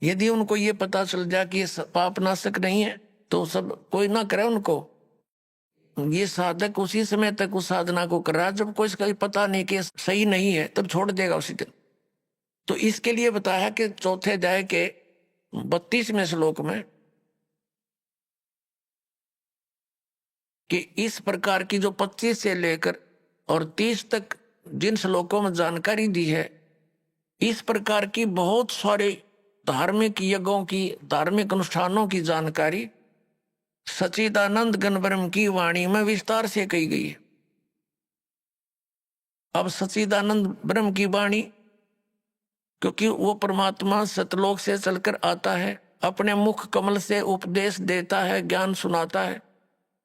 यदि उनको ये पता चल जाए कि ये पापनाशक नहीं है तो सब कोई ना करे उनको। ये साधक उसी समय तक उस साधना को कर रहा है, जब कोई इसका पता नहीं कि सही नहीं है तब छोड़ देगा उसी दिन। तो इसके लिए बताया कि चौथे अध्याय के 32वें श्लोक में कि इस प्रकार की जो 25 से लेकर और 30 तक जिन श्लोकों में जानकारी दी है, इस प्रकार की बहुत सारे धार्मिक यज्ञों की, धार्मिक अनुष्ठानों की जानकारी सच्चिदानंद घन ब्रह्म की वाणी में विस्तार से कही गई है। अब सच्चिदानंद ब्रह्म की वाणी, क्योंकि वो परमात्मा सतलोक से चलकर आता है, अपने मुख कमल से उपदेश देता है, ज्ञान सुनाता है,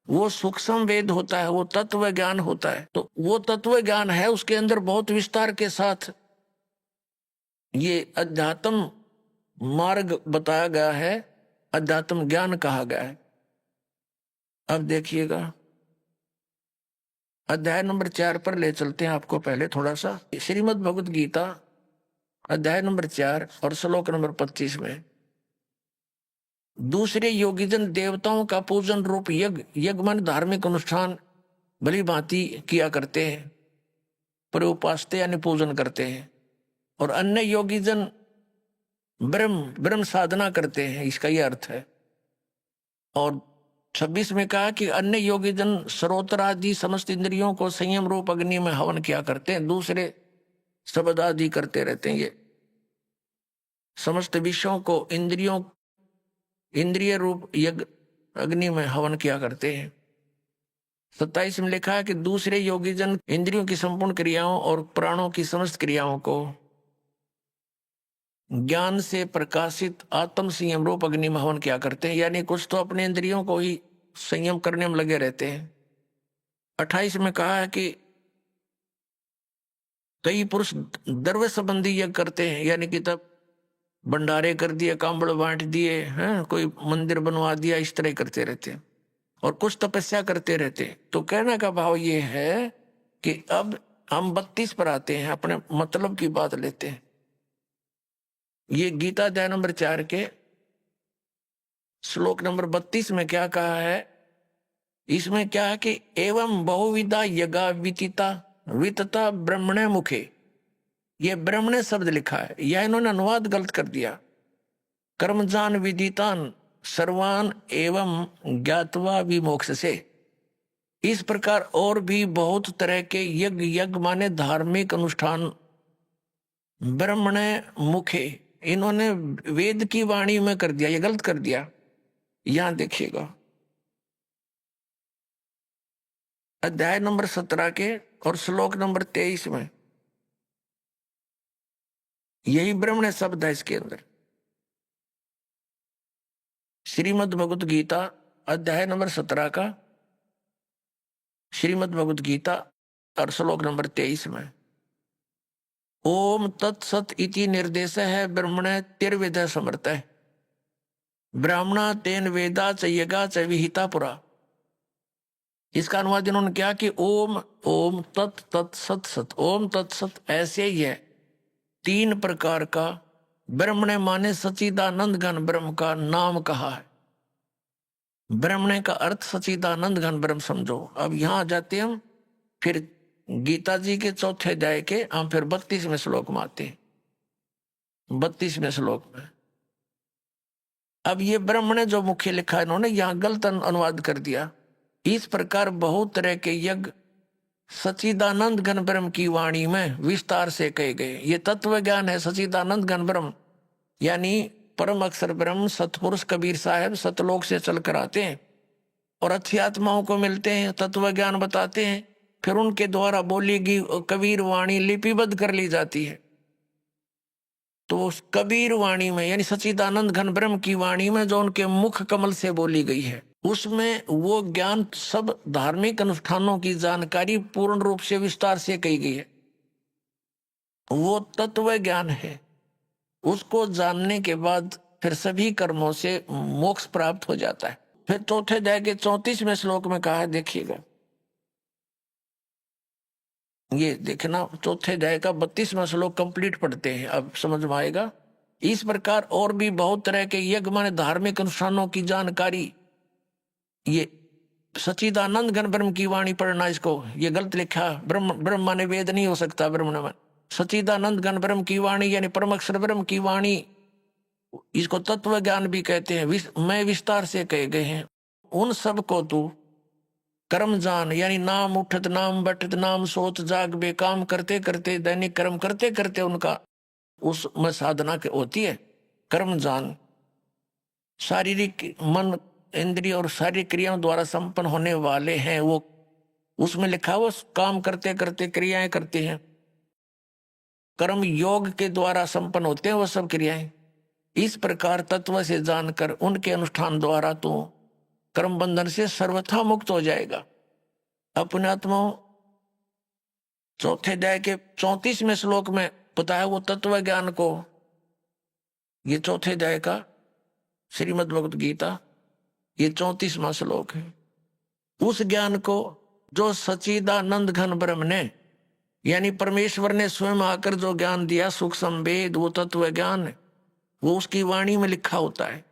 वो सूक्ष्म वेद होता है, वो तत्व ज्ञान होता है। तो वो तत्व ज्ञान है, उसके अंदर बहुत विस्तार के साथ ये अध्यात्म मार्ग बताया गया है, अध्यात्म ज्ञान कहा गया है। अब देखिएगा अध्याय नंबर 4 पर ले चलते हैं आपको पहले थोड़ा सा। श्रीमद् भगवद गीता अध्याय नंबर 4 और श्लोक नंबर 25 में दूसरे योगीजन देवताओं का पूजन रूप यज्ञ मन धार्मिक अनुष्ठान भली भांति किया करते हैं, पर उपासते यानी पूजन करते हैं, और अन्य योगीजन ब्रह्म साधना करते हैं, इसका यह अर्थ है। और 26 में कहा कि अन्य योगीजन सरोत्र आदि समस्त इंद्रियों को संयम रूप अग्नि में हवन किया करते हैं, दूसरे शब्द आदि करते रहते हैं। ये समस्त विषयों को इंद्रिय रूप यज्ञ अग्नि में हवन किया करते हैं। 27 में लिखा है कि दूसरे योगीजन इंद्रियों की संपूर्ण क्रियाओं और प्राणों की समस्त क्रियाओं को ज्ञान से प्रकाशित आत्म संयम रूप अग्नि में हवन किया करते हैं, यानी कुछ तो अपने इंद्रियों को ही संयम करने में लगे रहते हैं। 28 में कहा है कि कई पुरुष द्रव्य संबंधी यज्ञ करते हैं, यानी कि तब भंडारे कर दिए, कांबड़ बांट दिए हैं, कोई मंदिर बनवा दिया, इस तरह करते रहते हैं, और कुछ तपस्या करते रहते हैं। तो कहने का भाव ये है कि अब हम 32 पर आते हैं, अपने मतलब की बात लेते हैं। ये गीता अध्याय नंबर 4 के श्लोक नंबर 32 में क्या कहा है? इसमें क्या है कि एवं बहुविधा यज्ञा वितता ब्रह्मणे मुखे, ये ब्रह्मणे शब्द लिखा है, यह इन्होंने अनुवाद गलत कर दिया। कर्मजान विदितान सर्वान एवं ज्ञातवा विमोक्ष से। इस प्रकार और भी बहुत तरह के यज्ञ माने धार्मिक अनुष्ठान ब्रह्मणे मुखे, इन्होंने वेद की वाणी में कर दिया, ये गलत कर दिया। यहां देखिएगा अध्याय नंबर 17 के और श्लोक नंबर 23 में यही ब्रह्मण्य शब्द है इसके अंदर। श्रीमद् भगवद गीता अध्याय नंबर 17 का श्रीमद् भगवद गीता और श्लोक नंबर 23 में ओम तत्सत इति निर्देश है ब्रह्मणे तिर्विद समर्थ है ब्राह्मणा तेन वेदा च यज्ञा च विहिता पुरा। इसका अनुवाद इन्होंने क्या कि ओम ओम तत् तत् सत सत, ओम तत्सत ऐसे ही है। 3 प्रकार का ब्रह्मणे माने सच्चिदानंद घन ब्रह्म का नाम कहा है। ब्रह्मणे का अर्थ सच्चिदानंद घन ब्रह्म समझो। अब यहां जाते हम फिर गीता जी के 4थे अध्याय के हम फिर 32वें श्लोक में आते हैं। 32वें श्लोक में अब ये ब्रह्मणे जो मुख्य लिखा है इन्होंने यहां गलत अनुवाद कर दिया। इस प्रकार बहुत तरह के यज्ञ सच्चिदानंद घन ब्रह्म की वाणी में विस्तार से कहे गए। ये तत्व ज्ञान है सच्चिदानंद घन ब्रह्म, यानी परम अक्षर ब्रह्म सतपुरुष कबीर साहब सतलोक से चलकर आते हैं और अच्छी आत्माओं को मिलते हैं, तत्व ज्ञान बताते हैं, फिर उनके द्वारा बोली गई कबीर वाणी लिपिबद्ध कर ली जाती है। तो उस कबीर वाणी में यानी सच्चिदानंद घन ब्रह्म की वाणी में जो उनके मुख कमल से बोली गई है, उसमें वो ज्ञान सब धार्मिक अनुष्ठानों की जानकारी पूर्ण रूप से विस्तार से कही गई है। वो तत्व ज्ञान है। उसको जानने के बाद फिर सभी कर्मों से मोक्ष प्राप्त हो जाता है। फिर चौथे अध्याय के 34वें श्लोक में कहा है, देखिएगा, ये देखना, चौथे अध्याय का 32वां श्लोक कंप्लीट पढ़ते हैं, अब समझ में आएगा। इस प्रकार और भी बहुत तरह के यज्ञ माने धार्मिक अनुष्ठानों की जानकारी, ये सच्चिदानंद घन ब्रह्म की वाणी पढ़ना, इसको ये गलत लिखा, ब्रह्म माने वेद नहीं हो सकता, ब्रह्म न सच्चिदानंद घन ब्रह्म की वाणी यानी परम अक्षर ब्रह्म की वाणी, इसको तत्व ज्ञान भी कहते हैं। मैं विस्तार से कहे गए हैं। उन सब को तू कर्म जान यानी नाम उठत नाम बैठत नाम सोच जाग बे, काम करते करते दैनिक कर्म करते करते उनका उसमें साधना के होती है। कर्म जान शारीरिक मन इंद्रिय और शारीरिक क्रियाओं द्वारा संपन्न होने वाले हैं, वो उसमें लिखा वो काम करते करते क्रियाएं करते हैं। कर्म योग के द्वारा संपन्न होते हैं वो सब क्रियाएं। इस प्रकार तत्व से जानकर उनके अनुष्ठान द्वारा तो कर्म बंधन से सर्वथा मुक्त हो जाएगा। अपने आत्माओं चौथे अध्याय के 34वें श्लोक में बताया वो तत्व ज्ञान को, ये चौथे अध्याय का श्रीमद् भगवत गीता, ये 34वां श्लोक है। उस ज्ञान को जो सच्चिदानंद घन ब्रह्म ने यानी परमेश्वर ने स्वयं आकर जो ज्ञान दिया, सुख संवेद, वो तत्व ज्ञान वो उसकी वाणी में लिखा होता है।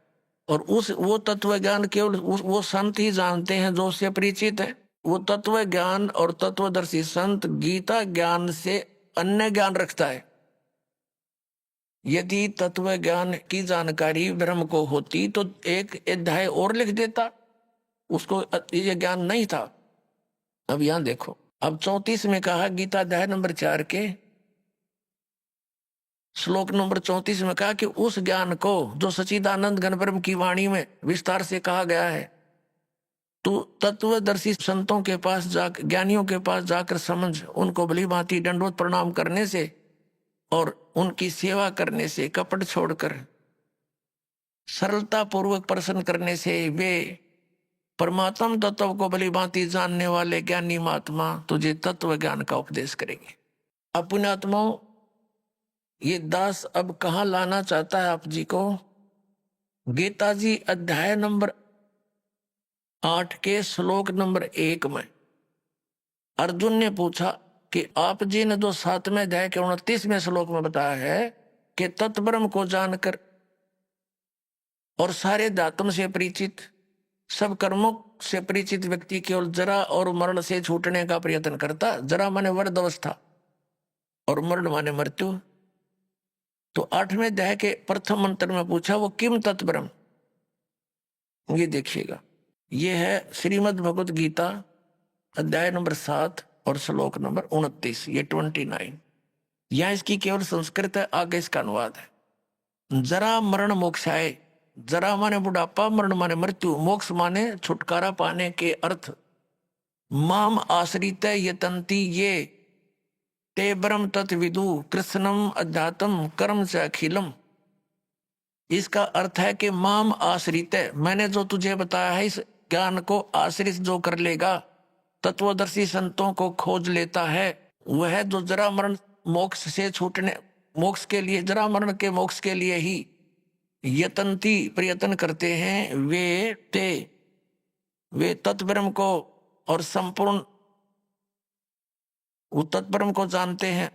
और वो तत्व ज्ञान केवल वो संत ही जानते हैं जो उससे परिचित है। वो तत्व ज्ञान और तत्वदर्शी संत गीता ज्ञान से अन्य ज्ञान रखता है। यदि तत्व ज्ञान की जानकारी ब्रह्म को होती तो एक अध्याय और लिख देता, उसको ये ज्ञान नहीं था। अब यहां देखो, अब 34 में कहा, गीता अध्याय नंबर 4 के श्लोक नंबर 34 में कहा कि उस ज्ञान को जो सच्चिदानंद घन ब्रह्म की वाणी में विस्तार से कहा गया है, तो तत्वदर्शी संतों के पास जाकर, ज्ञानियों के पास जाकर समझ, उनको भली भांति दंडवत प्रणाम करने से और उनकी सेवा करने से, कपट छोड़कर सरलता पूर्वक प्रसन्न करने से वे परमात्म तत्व को भली भांति जानने वाले ज्ञानी महात्मा तुझे तत्व ज्ञान का उपदेश करेंगे। अपने आत्माओं, ये दास अब कहाँ लाना चाहता है आप जी को? गीता जी अध्याय नंबर 8 के श्लोक नंबर 1 में अर्जुन ने पूछा कि आप जी ने जो 7वें अध्याय के 29वें श्लोक में बताया है कि तत्ब्रह्म को जानकर और सारे दातुम से परिचित, सब कर्मों से परिचित व्यक्ति केवल जरा और मरण से छूटने का प्रयत्न करता। जरा माने वृद्ध अवस्था और मरण माने मृत्यु। तो 8वें अध्याय के प्रथम मंत्र में पूछा वो किम तत्ब्रह्म, ये देखिएगा, ये है श्रीमद् भगवत गीता अध्याय नंबर 7 और श्लोक नंबर 29, ये 29। यहां इसकी केवल संस्कृत है, आगे इसका अनुवाद है। जरा मरण मोक्षाय, जरा माने बुढ़ापा, मरण माने मृत्यु, मोक्ष माने छुटकारा पाने के अर्थ। माम आश्रित यतंती ये ते ब्रह्म तत्विदु कृष्णम अध्यात्म कर्म से अखिलम। इसका अर्थ है कि माम आश्रित, मैंने जो तुझे बताया है इस ज्ञान को आश्रित जो कर लेगा, तत्वदर्शी संतों को खोज लेता है, वह जो जरा मरण मोक्ष से छूटने, मोक्ष के लिए, जरा मरण के मोक्ष के लिए ही यतंती प्रयत्न करते हैं, वे तत्ब्रह्म को और संपूर्ण वो तत्ब्रह्म को जानते हैं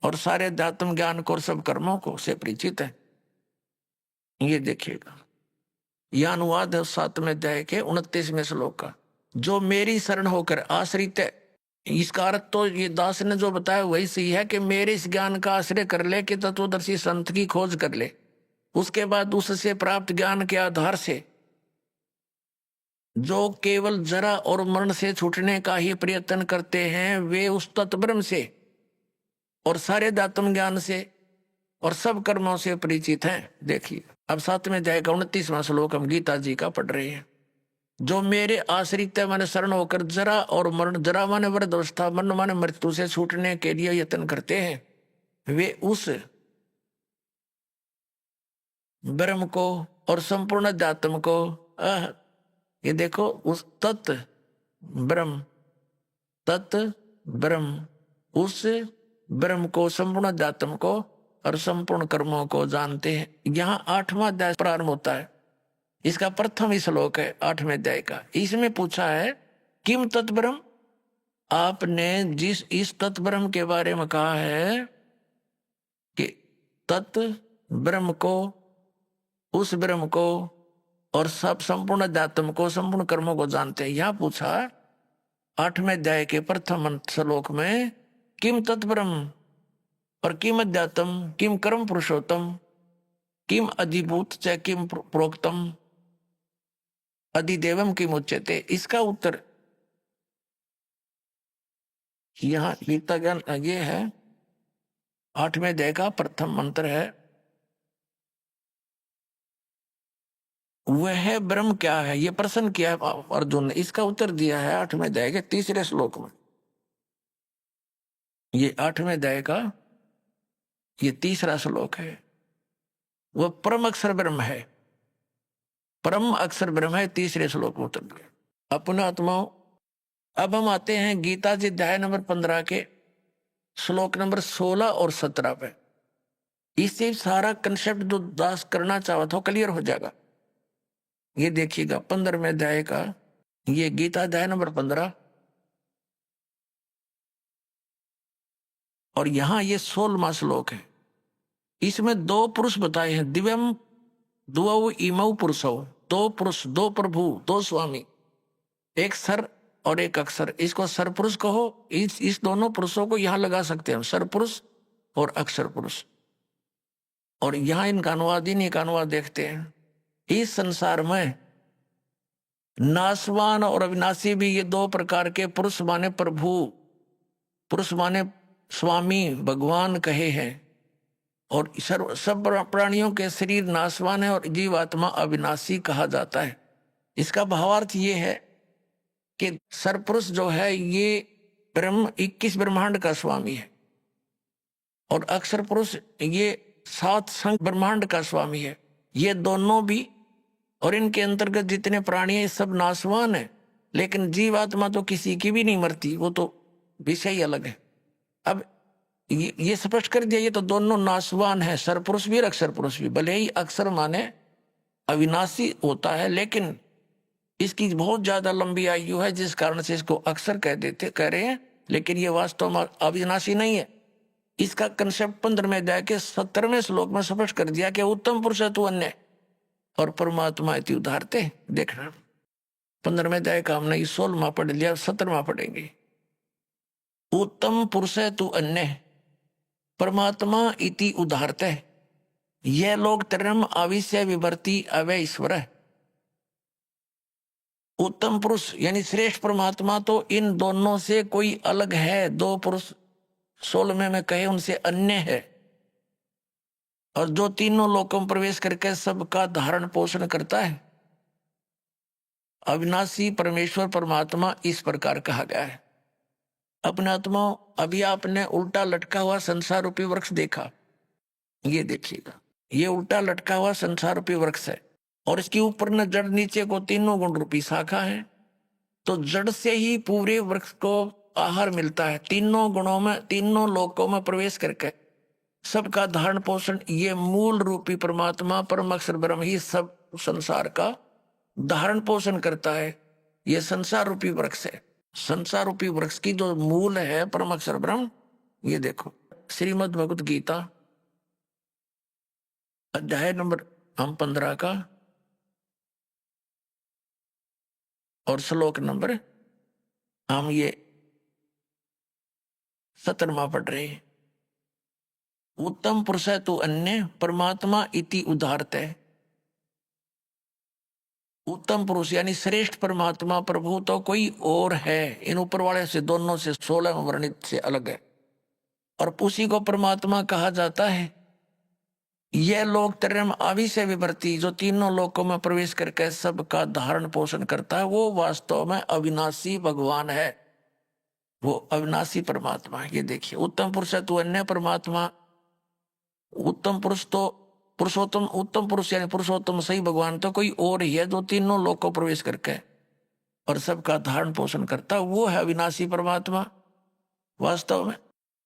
और सारे अध्यात्म ज्ञान को और सब कर्मों को से परिचित है। ये देखिएगा, यह अनुवाद है 7वें अध्याय के 29वें श्लोक का। जो मेरी शरण होकर आश्रित है, इसका अर्थ तो ये दास ने जो बताया वही सही है कि मेरे इस ज्ञान का आश्रय कर ले, कि तत्वदर्शी संत की खोज कर ले, उसके बाद उससे प्राप्त ज्ञान के आधार से जो केवल जरा और मरण से छूटने का ही प्रयत्न करते हैं, वे उस तत्ब्रह्म से और सारे दातम ज्ञान से और सब कर्मों से परिचित हैं। देखिए अब 7वें अध्याय का 29वां श्लोक हम गीता जी का पढ़ रहे हैं। जो मेरे आश्रित है माने शरण होकर जरा और मरण, जरा माने वृद्ध अवस्था, मरण माने मृत्यु से छूटने के लिए यत्न करते हैं, वे उस ब्रह्म को और संपूर्ण अध्यात्म को, ये देखो उस तत् ब्रह्म, तत् ब्रह्म, उस ब्रह्म को, संपूर्ण अध्यात्म को और संपूर्ण कर्मों को जानते हैं। यहाँ 8वां अध्याय प्रारंभ होता है। इसका प्रथम ही श्लोक है 8वें अध्याय का। इसमें पूछा है किम तत्ब्रह्म, आपने जिस इस तत्ब्रह्म के बारे में कहा है कि तत् ब्रह्म को, उस ब्रह्म को और सब संपूर्ण अध्यात्म को, संपूर्ण कर्मों को जानते हैं। यह पूछा 8वें अध्याय के प्रथम श्लोक में किम तत्ब्रह्म और किम अध्यात्म, किम कर्म पुरुषोत्तम, किम अधिभूत च किम प्रोक्तम, अधिदेवम किम उच्यते। इसका उत्तर यहां गीता ज्ञान ये है, 8वें अध्याय का प्रथम मंत्र है, वह ब्रह्म क्या है, ये प्रश्न किया है अर्जुन ने। इसका उत्तर दिया है 8वें अध्याय के 3रे श्लोक में। ये 8वें अध्याय का ये 3रा श्लोक है। वह परम अक्षर ब्रह्म है, परम अक्षर ब्रह्म है, 3रे श्लोक में उत्तर दिया। अपना आत्माओं, अब हम आते हैं गीता जी अध्याय नंबर 15 के श्लोक नंबर 16 और 17 पे। इससे सारा कंसेप्ट जो दास करना चाहा था क्लियर हो जाएगा। ये देखिएगा 15वें अध्याय का ये गीता अध्याय नंबर 15 और यहां ये 16वां श्लोक है। इसमें 2 पुरुष बताए हैं, दिव्यम द्वौ इमौ पुरुषौ, 2 पुरुष, 2 प्रभु, 2 स्वामी, एक सर और एक अक्षर। इसको सर पुरुष कहो। इस दोनों पुरुषों को यहां लगा सकते हैं, सर पुरुष और अक्षर पुरुष। और यहां इनका अनुवाद, इन्हीं का अनुवाद देखते हैं। इस संसार में नासवान और अविनाशी भी ये 2 प्रकार के पुरुष माने प्रभु, पुरुष माने स्वामी भगवान कहे हैं। और सब प्राणियों के शरीर नासवान है और जीवात्मा अविनाशी कहा जाता है। इसका भावार्थ ये है कि सरपुरुष जो है ये ब्रह्म 21 ब्रह्मांड का स्वामी है और अक्षर पुरुष ये 7 संघ ब्रह्मांड का स्वामी है। ये दोनों भी और इनके अंतर्गत जितने प्राणी हैं सब नासवान है, लेकिन जीवात्मा तो किसी की भी नहीं मरती, वो तो विषय ही अलग है। अब ये स्पष्ट कर दिया, ये तो दोनों नासवान है, सरपुरुष भी और अक्षर पुरुष भी। भले ही अक्षर माने अविनाशी होता है, लेकिन इसकी बहुत ज्यादा लंबी आयु है, जिस कारण से इसको अक्षर कह रहे हैं, लेकिन ये वास्तव में अविनाशी नहीं है। इसका कंसेप्ट 15वें अध्याय के 17वें श्लोक में स्पष्ट कर दिया कि उत्तम पुरुष है तू अन्य और परमात्मा इति उदाहरते। देखना 15वें अध्याय का हमने 16वां पढ़ लिया, 17वां पढ़ेंगे। उत्तम पुरुष है तू अन्य परमात्मा इति उदाहरते, यह लोग तरम आविश्य विवर्ती अवय ईश्वर है। उत्तम पुरुष यानी श्रेष्ठ परमात्मा तो इन दोनों से कोई अलग है। 2 पुरुष 16वें में कहे उनसे अन्य है, और जो तीनों लोकों में प्रवेश करके सबका धारण पोषण करता है। अविनाशी परमेश्वर परमात्मा इस प्रकार कहा गया है। अपने आत्मा, अभी आपने उल्टा लटका हुआ संसार रूपी वृक्ष देखा, ये देखिएगा, ये उल्टा लटका हुआ संसार रूपी वृक्ष है और इसके ऊपर न जड़ नीचे को तीनों गुण रूपी शाखा है। तो जड़ से ही पूरे वृक्ष को आहार मिलता है। तीनों गुणों में, तीनों लोकों में प्रवेश करके सबका धारण पोषण ये मूल रूपी परमात्मा परम अक्षर ब्रह्म ही सब संसार का धारण पोषण करता है। ये संसार रूपी वृक्ष है। संसार रूपी वृक्ष की जो मूल है परम अक्षर ब्रह्म, ये देखो श्रीमद् भगवत गीता अध्याय नंबर हम 15 का और श्लोक नंबर हम ये 17वां पढ़ रहे हैं। उत्तम पुरुष है तू अन्य परमात्मा इति उदाहरते। उत्तम पुरुष यानी श्रेष्ठ परमात्मा प्रभु तो कोई और है, इन ऊपर वाले से दोनों से 16 वर्णित से अलग है, और उसी को परमात्मा कहा जाता है। यह लोक त्रयम आदि से विवर्ती, जो तीनों लोकों में प्रवेश करके सबका धारण पोषण करता है, वो वास्तव में अविनाशी भगवान है, वो अविनाशी परमात्मा है। ये देखिए, उत्तम पुरुष है तो अन्य परमात्मा, उत्तम पुरुष तो पुरुषोत्तम, उत्तम पुरुष यानी पुरुषोत्तम सही भगवान तो कोई और ही है जो तीनों लोकों प्रवेश करके और सबका धारण पोषण करता, वो है अविनाशी परमात्मा। वास्तव में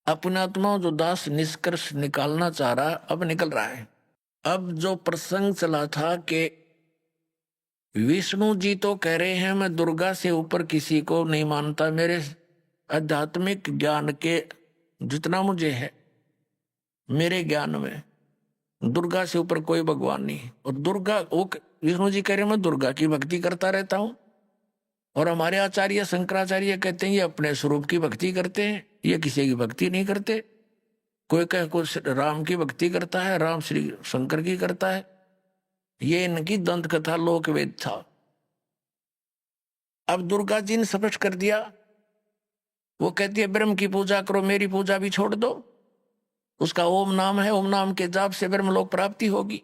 अपने आत्मा जो दास निष्कर्ष निकालना चाह रहा अब निकल रहा है। अब जो प्रसंग चला था कि विष्णु जी तो कह रहे हैं मैं दुर्गा से ऊपर किसी को नहीं मानता, मेरे आध्यात्मिक ज्ञान के जितना मुझे है, मेरे ज्ञान में दुर्गा से ऊपर कोई भगवान नहीं। और दुर्गा, वो विष्णु जी कह रहे मैं दुर्गा की भक्ति करता रहता हूं, और हमारे आचार्य शंकराचार्य कहते हैं ये अपने स्वरूप की भक्ति करते हैं, ये किसी की भक्ति नहीं करते। कोई कह कोई राम की भक्ति करता है, राम श्री शंकर की करता है, ये इनकी दंत कथा लोक वेद था। अब दुर्गा जी ने स्पष्ट कर दिया, वो कहती है ब्रह्म की पूजा करो, मेरी पूजा भी छोड़ दो। उसका ओम नाम है, ओम नाम के जाप से ब्रह्म लोक प्राप्ति होगी।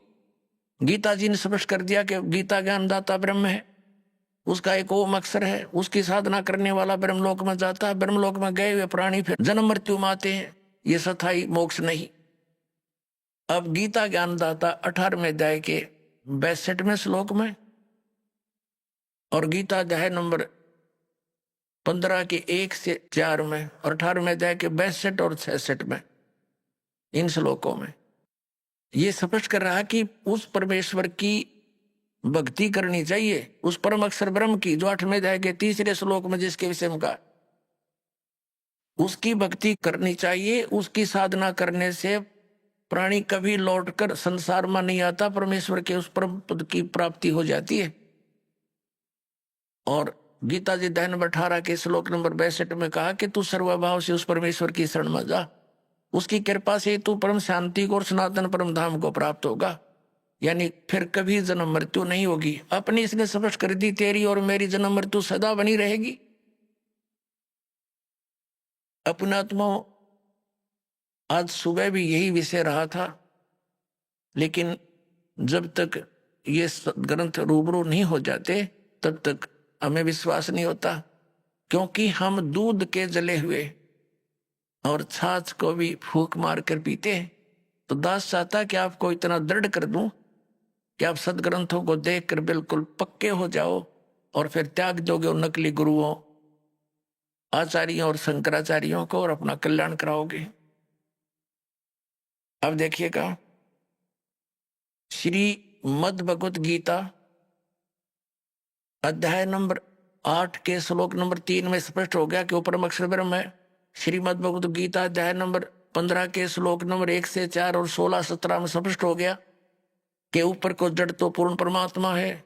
गीता जी ने स्पष्ट कर दिया कि गीता ज्ञानदाता ब्रह्म है, उसका एक ओम अक्षर है, उसकी साधना करने वाला ब्रह्मलोक में जाता है। ब्रह्मलोक में गए हुए प्राणी फिर जन्म मृत्यु में आते हैं, ये स्थायी मोक्ष नहीं। अब गीता ज्ञानदाता 18वें अध्याय के 62वें श्लोक में और गीता अध्याय नंबर 15 के 1 से 4 में और 18वें अध्याय के 62 और 66 में, इन श्लोकों में ये स्पष्ट कर रहा कि उस परमेश्वर की भक्ति करनी चाहिए, उस परम अक्षर ब्रह्म की, जो 8वें अध्याय के 3रे श्लोक में जिसके विषय में कहा, उसकी भक्ति करनी चाहिए। उसकी साधना करने से प्राणी कभी लौटकर संसार में नहीं आता, परमेश्वर के उस परम पद की प्राप्ति हो जाती है। और गीता जी अध्याय नंबर 18 के श्लोक नंबर 62 में कहा कि तू सर्वभाव से उस परमेश्वर की शरण में जा, उसकी कृपा से तू परम शांति को और सनातन परम धाम को प्राप्त होगा, यानी फिर कभी जन्म मृत्यु नहीं होगी। अपनी इसने स्पष्ट कर दी, तेरी और मेरी जन्म मृत्यु सदा बनी रहेगी। अपने आत्माओं, आज सुबह भी यही विषय रहा था, लेकिन जब तक ये ग्रंथ रूबरू नहीं हो जाते तब तक हमें विश्वास नहीं होता, क्योंकि हम दूध के जले हुए और छाछ को भी फूंक मार कर पीते हैं। तो दास चाहता कि आपको इतना दृढ़ कर दूं कि आप सदग्रंथों को देखकर बिल्कुल पक्के हो जाओ और फिर त्याग दोगे उन नकली गुरुओं, आचार्यों और शंकराचार्यों को और अपना कल्याण कराओगे। अब देखिएगा, श्री मद् भगवत गीता अध्याय नंबर 8 के श्लोक नंबर 3 में स्पष्ट हो गया कि वो परम अक्षर ब्रह्म है। श्रीमद् भगवत गीता अध्याय नंबर 15 के श्लोक नंबर 1 से 4 और 16-17 में स्पष्ट हो गया कि ऊपर को जड़ तो पूर्ण परमात्मा है,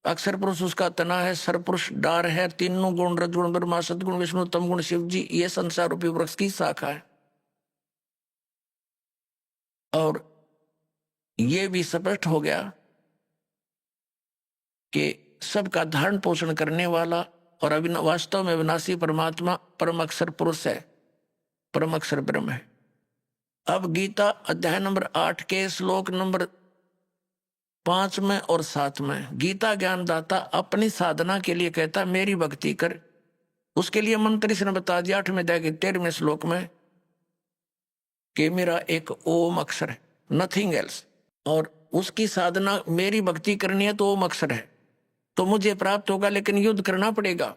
अक्षर पुरुष उसका तना है, सरपुरुष डार है, तीनों गुण रजगुण ब्रह्मा सदगुण विष्णु तम गुण शिव जी, ये संसार रूपी वृक्ष की शाखा है। और ये भी स्पष्ट हो गया कि सबका धारण पोषण करने वाला और वास्तव में विनाशी परमात्मा परम अक्षर पुरुष है, परम अक्षर ब्रह्म है। अब गीता अध्याय नंबर 8 के श्लोक नंबर 5 में और 7 में गीता ज्ञानदाता अपनी साधना के लिए कहता मेरी भक्ति कर। उसके लिए मंत्र इसने बता दिया 8वें अध्याय के 13वें श्लोक में कि मेरा एक ओम अक्षर है, नथिंग एल्स, और उसकी साधना मेरी भक्ति करनी है तो ओम अक्षर है तो मुझे प्राप्त होगा, लेकिन युद्ध करना पड़ेगा।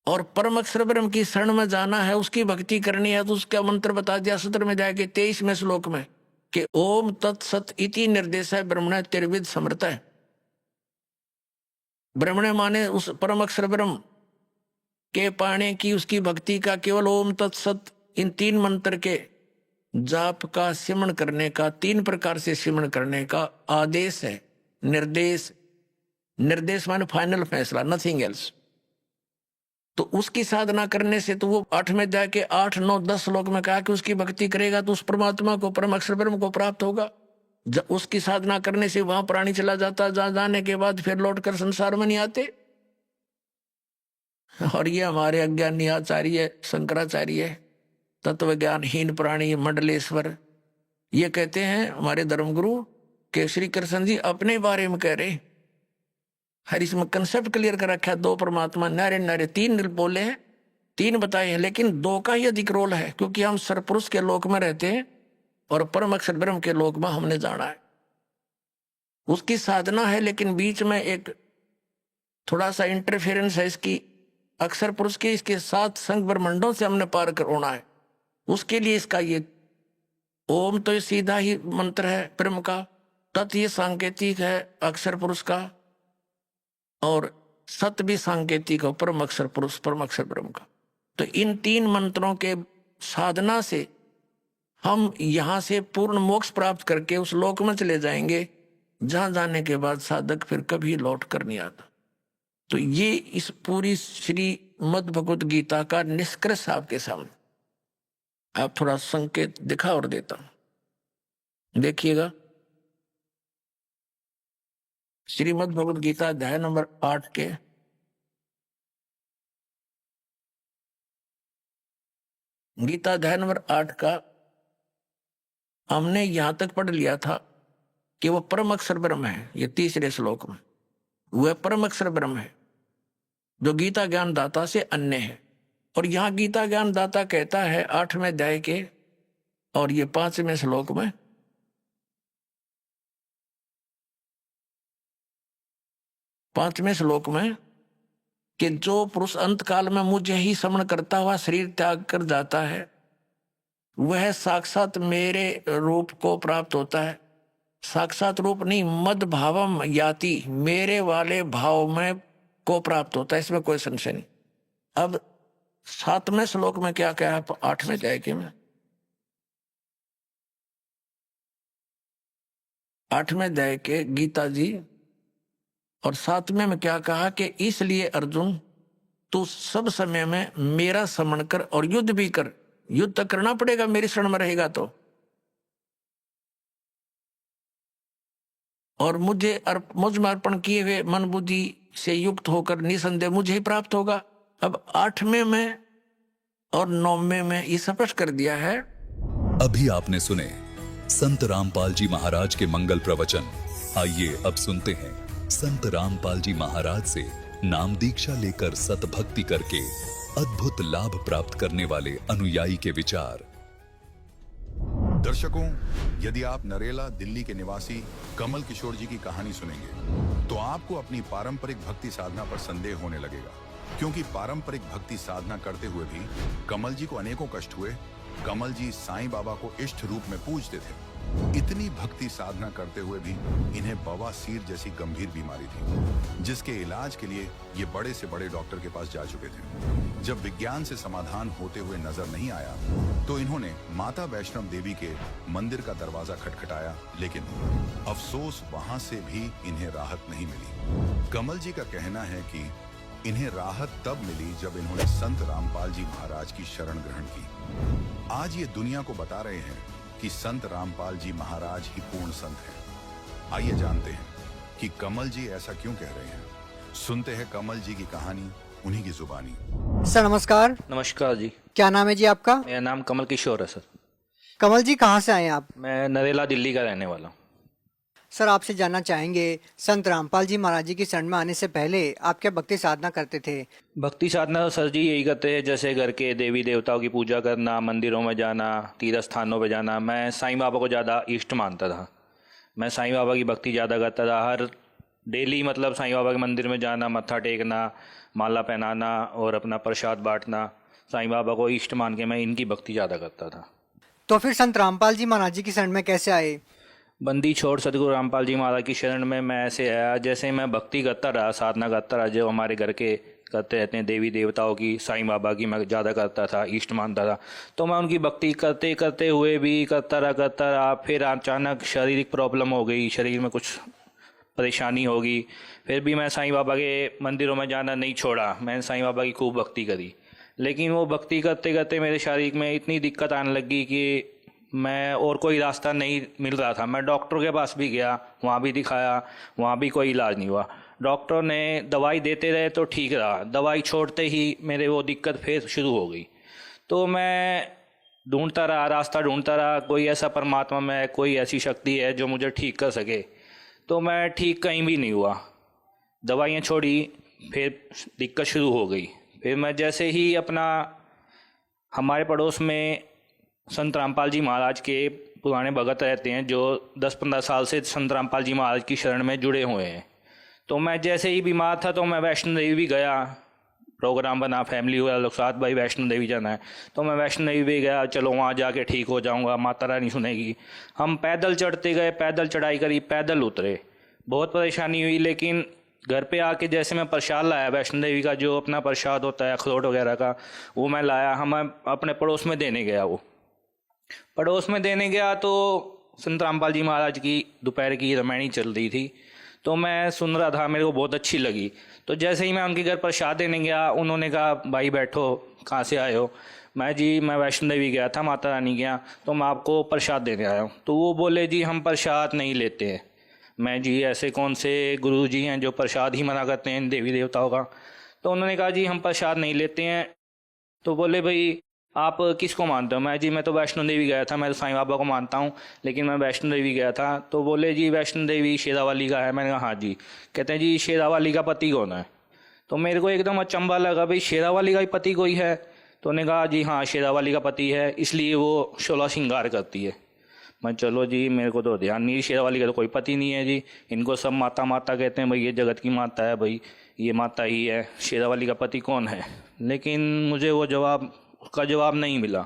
और परम अक्षर ब्रह्म की शरण में जाना है, उसकी भक्ति करनी है तो उसका मंत्र बता दिया 17वें अध्याय के 23वें श्लोक में कि ओम तत्सत इति निर्देश है ब्रह्मण त्रिविध समर्थ है। ब्रह्मण माने उस परम अक्षर ब्रह्म के पाने की उसकी भक्ति का केवल ओम तत्सत इन 3 मंत्र के जाप का सिमरण करने का, 3 प्रकार से सिमरण करने का आदेश है। निर्देश, निर्देश माने फाइनल फैसला, नथिंग एल्स। तो उसकी साधना करने से तो वो 8वें अध्याय के 8, 9, 10 श्लोक में कहा कि उसकी भक्ति करेगा तो उस परमात्मा को, परम अक्षर ब्रह्म को प्राप्त होगा। जब उसकी साधना करने से वहां प्राणी चला जाता, जहां जाने के बाद फिर लौटकर संसार में नहीं आते। और ये हमारे अज्ञानी आचार्य शंकराचार्य, तत्व ज्ञानहीन प्राणी, मंडलेश्वर, ये कहते हैं हमारे धर्मगुरु के श्री कृष्ण जी अपने बारे में कह रहे। हर इसमें कंसेप्ट क्लियर कर रखा है, दो परमात्मा नारे नारे, तीन बोले हैं, तीन बताए हैं, लेकिन दो का ही अधिक रोल है, क्योंकि हम सरपुरुष के लोक में रहते हैं और परम अक्षर ब्रह्म के लोक में हमने जाना है। उसकी साधना है, लेकिन बीच में एक थोड़ा सा इंटरफेरेंस है इसकी अक्षर पुरुष के, इसके साथ संग ब्रह्मंडों से हमने पार करना है। उसके लिए इसका ये ओम तो ये सीधा ही मंत्र है ब्रह्म का, तत् ये सांकेतिक है अक्षर पुरुष का, और सत भी सांकेतिक है परम अक्षर पुरुष परम अक्षर ब्रह्म का। तो इन तीन मंत्रों के साधना से हम यहाँ से पूर्ण मोक्ष प्राप्त करके उस लोक में चले जाएंगे, जहां जाने के बाद साधक फिर कभी लौट कर नहीं आता। तो ये इस पूरी श्री मद् भगवत गीता का निष्कर्ष आपके सामने। आप थोड़ा संकेत दिखा और देता हूं, देखिएगा। श्रीमद् भगवत गीता अध्याय नंबर 8 के गीता अध्याय नंबर 8 का हमने यहां तक पढ़ लिया था कि वो परम अक्षर ब्रह्म है। ये तीसरे श्लोक में वह परम अक्षर ब्रह्म है जो गीता ज्ञान दाता से अन्य है। और यहां गीता ज्ञान दाता कहता है 8वें अध्याय के और ये 5वें श्लोक में, पांचवें श्लोक में, कि जो पुरुष अंत काल में मुझे ही स्मरण करता हुआ शरीर त्याग कर जाता है वह साक्षात मेरे रूप को प्राप्त होता है। साक्षात रूप नहीं, मद भावम याति, मेरे वाले भाव में को प्राप्त होता है, इसमें कोई संशय नहीं। अब 7वें श्लोक में क्या कहा 8वें अध्याय के में, 8वें अध्याय के गीता जी और 7वें में क्या कहा कि इसलिए अर्जुन तू सब समय में मेरा स्मरण कर और युद्ध भी कर। युद्ध तो करना पड़ेगा, मेरी शरण में रहेगा तो, और मुझ में अर्पण किए हुए मन बुद्धि से युक्त होकर निसंदेह मुझे ही प्राप्त होगा। अब 8वें में और 9वें में ये स्पष्ट कर दिया है। अभी आपने सुने संत रामपाल जी महाराज के मंगल प्रवचन। आइए अब सुनते हैं संत रामपाल जी महाराज से नाम दीक्षा लेकर सतभक्ति करके अद्भुत लाभ प्राप्त करने वाले अनुयायी के विचार। दर्शकों, यदि आप नरेला दिल्ली के निवासी कमल किशोर जी की कहानी सुनेंगे तो आपको अपनी पारंपरिक भक्ति साधना पर संदेह होने लगेगा, क्योंकि पारंपरिक भक्ति साधना करते हुए भी कमल जी को अनेकों कष्ट हुए। कमल जी साईं बाबा को इष्ट रूप में पूजते थे। इतनी भक्ति साधना करते हुए भी इन्हें बवासीर जैसी गंभीर बीमारी थी, जिसके इलाज के लिए ये बड़े से बड़े डॉक्टर के पास जा चुके थे। जब विज्ञान से समाधान होते हुए नजर नहीं आया तो इन्होंने माता वैष्णो देवी के मंदिर का दरवाजा खटखटाया, लेकिन अफसोस वहां से भी इन्हें राहत नहीं मिली। कमल जी का कहना है कि इन्हें राहत तब मिली जब इन्होंने संत रामपाल जी महाराज की शरण ग्रहण की। आज ये दुनिया को बता रहे हैं कि संत रामपाल जी महाराज ही पूर्ण संत हैं। आइए जानते हैं कि कमल जी ऐसा क्यों कह रहे हैं। सुनते हैं कमल जी की कहानी उन्हीं की जुबानी। सर नमस्कार। नमस्कार जी। क्या नाम है जी आपका? मेरा नाम कमल किशोर है सर। कमल जी कहाँ से आए आप? मैं नरेला दिल्ली का रहने वाला हूँ। सर आपसे जानना चाहेंगे संत रामपाल जी महाराज जी की शरण में आने से पहले आप क्या भक्ति साधना करते थे? भक्ति साधना सर जी यही करते हैं, जैसे घर के देवी देवताओं की पूजा करना, मंदिरों में जाना, तीर्थ स्थानों पर जाना। मैं साईं बाबा को ज़्यादा इष्ट मानता था। मैं साईं बाबा की भक्ति ज़्यादा करता था। हर डेली मतलब साईं बाबा के मंदिर में जाना, मत्था टेकना, माला पहनाना और अपना प्रसाद बांटना, साईं बाबा को इष्ट मान के मैं इनकी भक्ति ज़्यादा करता था। तो फिर संत रामपाल जी महाराज जी की शरण में कैसे आए? बंदी छोड़ सदगुरु रामपाल जी महाराज की शरण में मैं ऐसे आया, जैसे मैं भक्ति करता रहा, साधना करता रहा, जो हमारे घर के करते रहते हैं देवी देवताओं की, साईं बाबा की मैं ज़्यादा करता था, इष्ट मानता था। तो मैं उनकी भक्ति करते करते हुए भी करता रहा। फिर अचानक शारीरिक प्रॉब्लम हो गई, शरीर में कुछ परेशानी होगी। फिर भी मैं साईं बाबा के मंदिरों में जाना नहीं छोड़ा। मैंने साईं बाबा की खूब भक्ति करी, लेकिन वो भक्ति करते करते मेरे शारीरिक में इतनी दिक्कत आने लगी कि मैं और कोई रास्ता नहीं मिल रहा था। मैं डॉक्टर के पास भी गया, वहाँ भी दिखाया, वहाँ भी कोई इलाज नहीं हुआ। डॉक्टर ने दवाई देते रहे तो ठीक रहा, दवाई छोड़ते ही मेरे वो दिक्कत फिर शुरू हो गई। तो मैं ढूंढता रहा, रास्ता ढूंढता रहा, कोई ऐसा परमात्मा में कोई ऐसी शक्ति है जो मुझे ठीक कर सके। तो मैं ठीक कहीं भी नहीं हुआ, दवाइयाँ छोड़ी, फिर दिक्कत शुरू हो गई। फिर मैं जैसे ही अपना, हमारे पड़ोस में संत रामपाल जी महाराज के पुराने भगत रहते हैं जो 10-15 साल से संत रामपाल जी महाराज की शरण में जुड़े हुए हैं। तो मैं जैसे ही बीमार था तो मैं वैष्णो देवी भी गया, प्रोग्राम बना फैमिली वाले लोग साथ, भाई वैष्णो देवी जाना है, तो मैं वैष्णो देवी भी गया, चलो वहाँ जाके ठीक हो जाऊँगा, माता रानी सुनेगी। हम पैदल चढ़ते गए, पैदल चढ़ाई करी, पैदल उतरे, बहुत परेशानी हुई। लेकिन घर पे आके जैसे मैं प्रसाद लाया वैष्णो देवी का, जो अपना प्रसाद होता है अखरोट वगैरह का, वो मैं लाया, हम अपने पड़ोस में देने गया। वो पड़ोस में देने गया तो संत रामपाल जी महाराज की दोपहर की रामायणी चल रही थी, तो मैं सुन रहा था, मेरे को बहुत अच्छी लगी। तो जैसे ही मैं उनके घर प्रसाद देने गया, उन्होंने कहा भाई बैठो, कहाँ से आए हो? मैं वैष्णो देवी गया था, माता रानी गया, तो मैं आपको प्रसाद देने आया हूँ। तो वो बोले जी हम प्रसाद नहीं लेते हैं। मैं जी ऐसे कौन से गुरु जी हैं जो प्रसाद ही मना करते हैं देवी देवताओं का? तो उन्होंने कहा जी हम प्रसाद नहीं लेते हैं। तो बोले भाई आप किसको मानते हो? मैं तो वैष्णो देवी गया था, मैं तो साईं बाबा को मानता हूँ, लेकिन मैं वैष्णो देवी गया था। तो बोले जी वैष्णो देवी शेरावाली का है। मैंने कहा हाँ जी। कहते हैं जी शेरावाली का पति कौन है? तो मेरे को एकदम अचंभा लगा, भाई शेरावाली का ही पति कोई है? तो उन्होंने कहा जी हाँ शेरावाली का पति है, इसलिए वो 16 श्रृंगार करती है। मैं चलो जी, मेरे को तो ध्यान नहीं, शेरावाली का तो कोई पति नहीं है जी, इनको सब माता माता कहते हैं, भाई ये जगत की माता है, भाई ये माता ही है, शेरावाली का पति कौन है? लेकिन मुझे वो उसका जवाब नहीं मिला।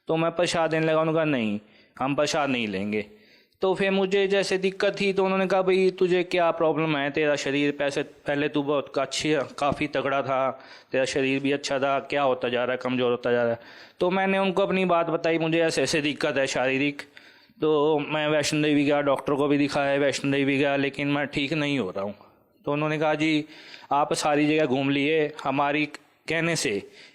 तो मैं प्रसाद देने लगा, उन्होंने कहा नहीं हम प्रसाद नहीं लेंगे। तो फिर मुझे जैसे दिक्कत थी, तो उन्होंने कहा भाई तुझे क्या प्रॉब्लम है? तेरा शरीर पहले तू बहुत काफ़ी तगड़ा था, तेरा शरीर भी अच्छा था, क्या होता जा रहा है, कमज़ोर होता जा रहा है। तो मैंने उनको अपनी बात बताई, मुझे ऐसे ऐसे दिक्कत है शारीरिक। तो मैं वैष्णो देवी गया, डॉक्टर को भी दिखाया, वैष्णो देवी गया, लेकिन मैं ठीक नहीं हो रहा हूँ। तो उन्होंने कहा जी आप सारी जगह घूम लिए, हमारी कहने से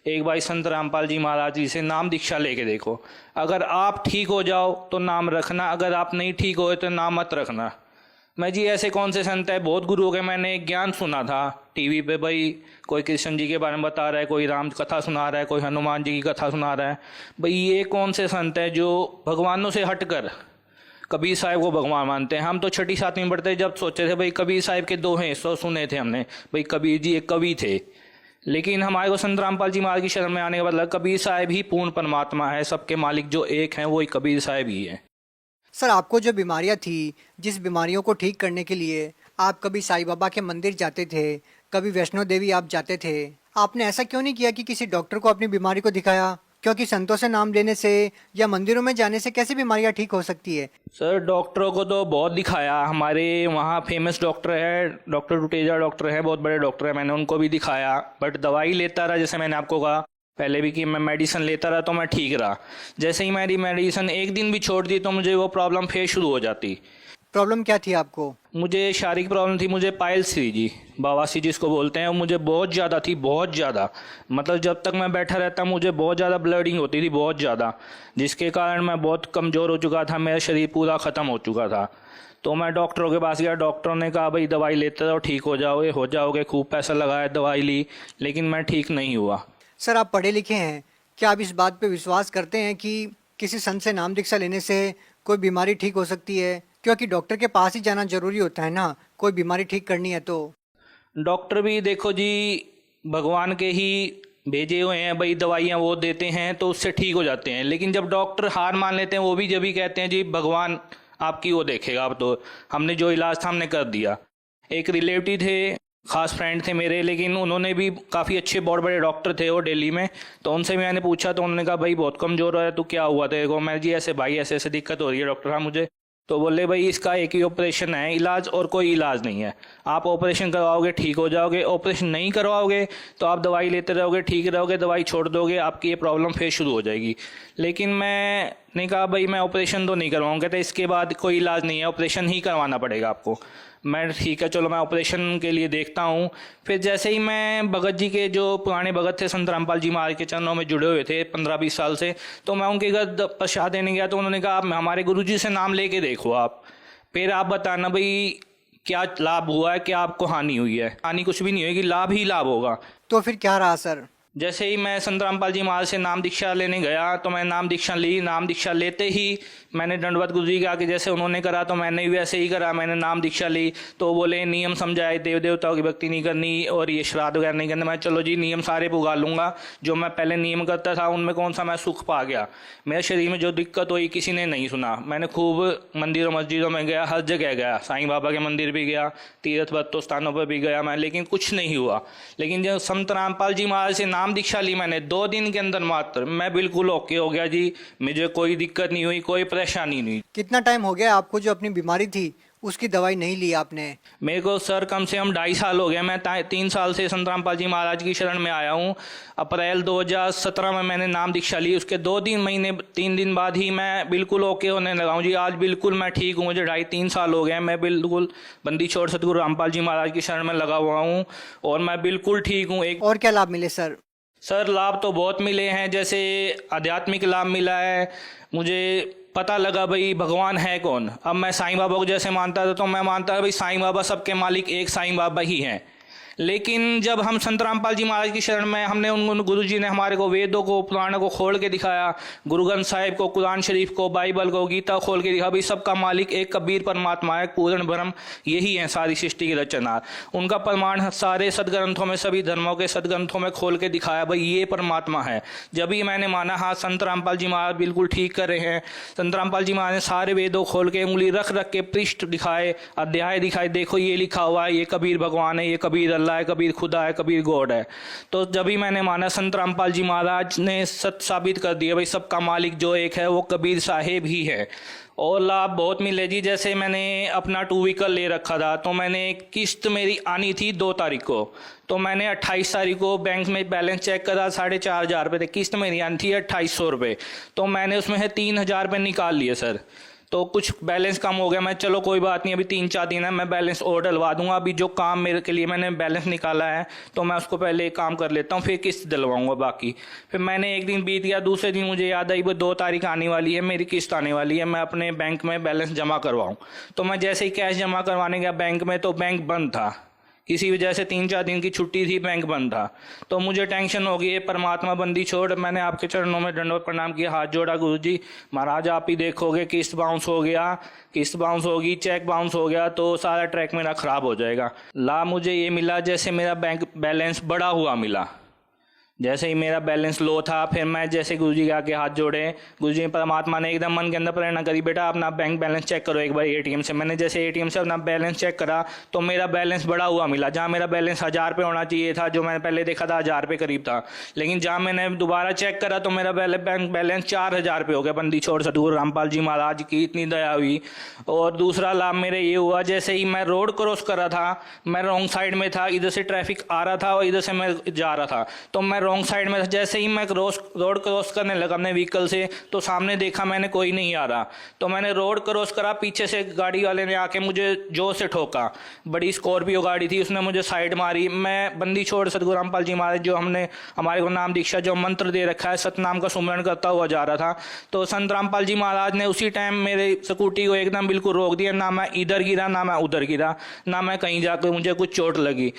एक बार संत रामपाल जी महाराज जी से नाम दीक्षा लेके देखो, अगर आप ठीक हो जाओ तो नाम रखना, अगर आप नहीं ठीक हो तो नाम मत रखना। मैं जी ऐसे कौन से संत है? बहुत गुरुओं के मैंने एक ज्ञान सुना था टीवी पे, भाई कोई कृष्ण जी के बारे में बता रहा है, कोई राम कथा सुना रहा है, कोई हनुमान जी की कथा सुना रहा है। भाई ये कौन से संत है जो भगवानों से हटकर कबीर साहब को भगवान मानते हैं? हम तो 6ठी 7वीं में पढ़ते जब सोचे थे भाई कबीर साहब के दोहे सौ सुने थे हमने, भाई कबीर जी एक कवि थे, लेकिन हमारे को संत रामपाल जी महाराज की शरण में आने के बाद लगा कबीर साहब ही पूर्ण परमात्मा है, सबके मालिक जो एक हैं वो ही कबीर साहब ही है। सर आपको जो बीमारियां थी, जिस बीमारियों को ठीक करने के लिए आप कभी साईं बाबा के मंदिर जाते थे, कभी वैष्णो देवी आप जाते थे, आपने ऐसा क्यों नहीं किया कि किसी डॉक्टर को अपनी बीमारी को दिखाया? क्योंकि संतों से नाम लेने से या मंदिरों में जाने से कैसे बीमारियां ठीक हो सकती है? सर डॉक्टरों को तो बहुत दिखाया, हमारे वहाँ फेमस डॉक्टर है, डॉक्टर टुटेजा डॉक्टर है, बहुत बड़े डॉक्टर है, मैंने उनको भी दिखाया, बट दवाई लेता रहा। जैसे मैंने आपको कहा पहले भी कि मैं मेडिसिन लेता रहा तो मैं ठीक रहा। जैसे ही मेरी मेडिसिन एक दिन भी छोड़ दी तो मुझे वो प्रॉब्लम फिर शुरू हो जाती। प्रॉब्लम क्या थी आपको? मुझे शारीरिक प्रॉब्लम थी, मुझे पाइल्स थी जी, बवासीर जिसको बोलते हैं, और मुझे बहुत ज़्यादा थी, बहुत ज़्यादा। मतलब जब तक मैं बैठा रहता मुझे बहुत ज़्यादा ब्लीडिंग होती थी, बहुत ज़्यादा, जिसके कारण मैं बहुत कमज़ोर हो चुका था, मेरा शरीर पूरा ख़त्म हो चुका था। तो मैं डॉक्टरों के पास गया, डॉक्टरों ने कहा भाई दवाई लेते रहो ठीक हो जाओगे। खूब पैसा लगाया, दवाई ली, लेकिन मैं ठीक नहीं हुआ। सर आप पढ़े लिखे हैं, क्या आप इस बात पे विश्वास करते हैं कि किसी संत से नाम दीक्षा लेने से कोई बीमारी ठीक हो सकती है? क्योंकि डॉक्टर के पास ही जाना जरूरी होता है ना, कोई बीमारी ठीक करनी है तो। डॉक्टर भी देखो जी भगवान के ही भेजे हुए हैं, भाई दवाइयाँ वो देते हैं तो उससे ठीक हो जाते हैं, लेकिन जब डॉक्टर हार मान लेते हैं वो भी जब ही कहते हैं जी भगवान आपकी वो देखेगा, अब तो हमने जो इलाज था हमने कर दिया। एक रिलेटिव थे, खास फ्रेंड थे मेरे, लेकिन उन्होंने भी काफ़ी अच्छे बहुत बड़े डॉक्टर थे वो दिल्ली में, तो उनसे मैंने पूछा तो उन्होंने कहा भाई बहुत कमज़ोर है, तो क्या हुआ तेरे को? मैं जी ऐसे भाई ऐसे ऐसे दिक्कत हो रही है डॉक्टर साहब मुझे। तो बोले भाई इसका एक ही ऑपरेशन है इलाज, और कोई इलाज नहीं है, आप ऑपरेशन करवाओगे ठीक हो जाओगे, ऑपरेशन नहीं करवाओगे तो आप दवाई लेते रहोगे ठीक रहोगे, दवाई छोड़ दोगे आपकी ये प्रॉब्लम फिर शुरू हो जाएगी। लेकिन मैंने कहा भाई मैं ऑपरेशन तो नहीं करवाऊँ, कहते इसके बाद कोई इलाज नहीं है, ऑपरेशन ही करवाना पड़ेगा आपको। मैं ठीक है चलो मैं ऑपरेशन के लिए देखता हूँ। फिर जैसे ही मैं भगत जी के जो पुराने भगत थे संत रामपाल जी महाराज के चरणों में जुड़े हुए थे 15-20 साल से, तो मैं उनके घर प्रसाद देने गया, तो उन्होंने कहा आप हमारे गुरुजी से नाम लेके देखो आप, फिर आप बताना भाई क्या लाभ हुआ है, क्या आपको हानि हुई है। हानि कुछ भी नहीं होगी, लाभ ही लाभ होगा। तो फिर क्या रहा सर? जैसे ही मैं संत रामपाल जी महाराज से नाम दीक्षा लेने गया तो मैं नाम दीक्षा ली। नाम दीक्षा लेते ही मैंने दंडवत गुरु जी के आके जैसे उन्होंने करा तो मैंने भी वैसे ही करा। मैंने नाम दीक्षा ली तो बोले नियम समझाए, देव देवताओं की भक्ति नहीं करनी और ये श्राद्ध वगैरह नहीं करना। मैं चलो जी नियम सारे पुगा लूँगा, जो मैं पहले नियम करता था उनमें कौन सा मैं सुख पा गया। मेरे शरीर में जो दिक्कत हुई किसी ने नहीं सुना। मैंने खूब मंदिरों मस्जिदों में गया, हर जगह गया, साईं बाबा के मंदिर भी गया, तीर्थ बत्तों स्थानों पर भी गया मैं, लेकिन कुछ नहीं हुआ। लेकिन जब संत रामपाल जी महाराज से नाम दीक्षा ली मैंने 2 दिन के अंदर मात्र मैं बिल्कुल ओके हो गया जी। मुझे कोई दिक्कत नहीं हुई, कोई परेशानी नहीं। कितना टाइम हो गया आपको जो अपनी बीमारी थी उसकी दवाई नहीं ली आपने? मेरे को सर कम से कम 2.5 साल हो गए। मैं 3 साल से संत रामपाल जी महाराज की शरण में आया हूँ। अप्रैल 2017 में मैंने नाम दीक्षा ली, उसके 3 दिन बाद ही मैं बिल्कुल ओके होने लगा हूँ जी। आज बिल्कुल मैं ठीक हूँ। मुझे 2.5-3 साल हो गए। मैं बिल्कुल बंदी छोड़ सतगुरु रामपाल जी महाराज की शरण में लगा हुआ हूँ और मैं बिल्कुल ठीक हूँ। और क्या लाभ मिले सर? सर लाभ तो बहुत मिले हैं। जैसे आध्यात्मिक लाभ मिला है, मुझे पता लगा भाई भगवान है कौन। अब मैं साईं बाबा को जैसे मानता था तो मैं मानता था भाई साईं बाबा सबके मालिक एक साईं बाबा ही हैं। लेकिन जब हम संत रामपाल जी महाराज की शरण में हमने उन गुरु जी ने हमारे को वेदों को पुराणों को खोल के दिखाया, गुरु ग्रंथ साहिब को, कुरान शरीफ को, बाइबल को, गीता खोल के दिखा भाई सबका मालिक एक कबीर परमात्मा है, पूर्ण ब्रह्म यही है सारी सृष्टि की रचना। उनका प्रमाण सारे सदग्रंथों में, सभी धर्मों के सदग्रंथों में खोल के दिखाया भाई ये परमात्मा है। जब ही मैंने माना हाँ संत रामपाल जी महाराज बिल्कुल ठीक कर रहे हैं। संत रामपाल जी महाराज ने सारे वेदों खोल के उंगली रख रख के पृष्ठ दिखाए, अध्याय दिखाए, देखो ये लिखा हुआ है, ये कबीर भगवान है, ये कबीर अल्लाह है, कबीर खुदा है, कबीर गॉड है। तो जब भी मैंने माना संत रामपाल जी महाराज ने सत्य साबित कर दिया भाई सबका मालिक जो एक है वो कबीर साहेब ही है। और लाभ बहुत मिले जी। जैसे मैंने अपना 2 व्हीकल ले रखा था तो मैंने किस्त मेरी आनी थी 2 तारीख को, तो मैंने 28 तारीख को बैंक में बैलेंस चेक करा, 4,500 रुपये थे। किस्त मेरी आनी थी 2800 रुपये, तो मैंने उसमें से 3,000 रुपये निकाल लिए सर। तो कुछ बैलेंस कम हो गया। मैं चलो कोई बात नहीं, अभी 3-4 दिन है, मैं बैलेंस और डलवा दूंगा। अभी जो काम मेरे के लिए मैंने बैलेंस निकाला है तो मैं उसको पहले काम कर लेता हूँ, फिर किस्त दिलवाऊंगा बाकी। फिर मैंने एक दिन बीत गया, दूसरे दिन मुझे याद आई वो 2 तारीख आने वाली है, मेरी किस्त आने वाली है, मैं अपने बैंक में बैलेंस जमा करवाऊँ। तो मैं जैसे ही कैश जमा करवाने गया बैंक में तो बैंक बंद था, किसी वजह से 3-4 दिन की छुट्टी थी, बैंक बंद था। तो मुझे टेंशन हो गई, परमात्मा बंदी छोड़। मैंने आपके चरणों में दंडवत प्रणाम किया, हाथ जोड़ा, गुरु जी महाराज आप ही देखोगे, किस्त बाउंस हो गया, किस्त बाउंस होगी, चेक बाउंस हो गया तो सारा ट्रैक मेरा खराब हो जाएगा। लाभ मुझे ये मिला जैसे मेरा बैंक बैलेंस बढ़ा हुआ मिला। जैसे ही मेरा बैलेंस लो था फिर मैं जैसे गुरुजी के आके हाथ जोड़े, गुरुजी परमात्मा ने एकदम मन के अंदर प्रेरणा करी, बेटा अपना बैंक बैलेंस चेक करो एक बार एटीएम से। मैंने जैसे एटीएम से अपना बैलेंस चेक करा तो मेरा बैलेंस बढ़ा हुआ मिला। जहाँ मेरा बैलेंस 1000 रुपये होना चाहिए था, जो मैंने पहले देखा था 1000 रुपये करीब था, लेकिन जहाँ मैंने दोबारा चेक करा तो मेरा बैंक बैलेंस 4000 रुपये हो गया। बंदी छोड़ सतगुरु रामपाल जी महाराज की इतनी दया हुई। और दूसरा लाभ मेरे ये हुआ, जैसे ही मैं रोड क्रॉस कर रहा था, मैं रॉन्ग साइड में था, इधर से ट्रैफिक आ रहा था और इधर से मैं जा रहा था, तो मैं रॉन्ग साइड में था। जैसे ही मैं रोड क्रॉस करने लगा अपने व्हीकल से तो सामने देखा मैंने कोई नहीं आ रहा, तो मैंने रोड क्रॉस करा, पीछे से गाड़ी वाले ने आके मुझे जोर से ठोका। बड़ी स्कॉर्पियो गाड़ी थी, उसने मुझे साइड मारी। मैं बंदी छोड़ सतगुरु रामपाल जी महाराज जो हमने हमारे को नाम दीक्षा जो मंत्र दे रखा है, सतनाम का सुमरण करता हुआ जा रहा था, तो संत रामपाल जी महाराज ने उसी टाइम मेरे स्कूटी को एकदम बिल्कुल रोक दिया। ना मैं इधर गिरा, ना मैं उधर गिरा, ना मैं कहीं जाकर मुझे कुछ चोट लगी।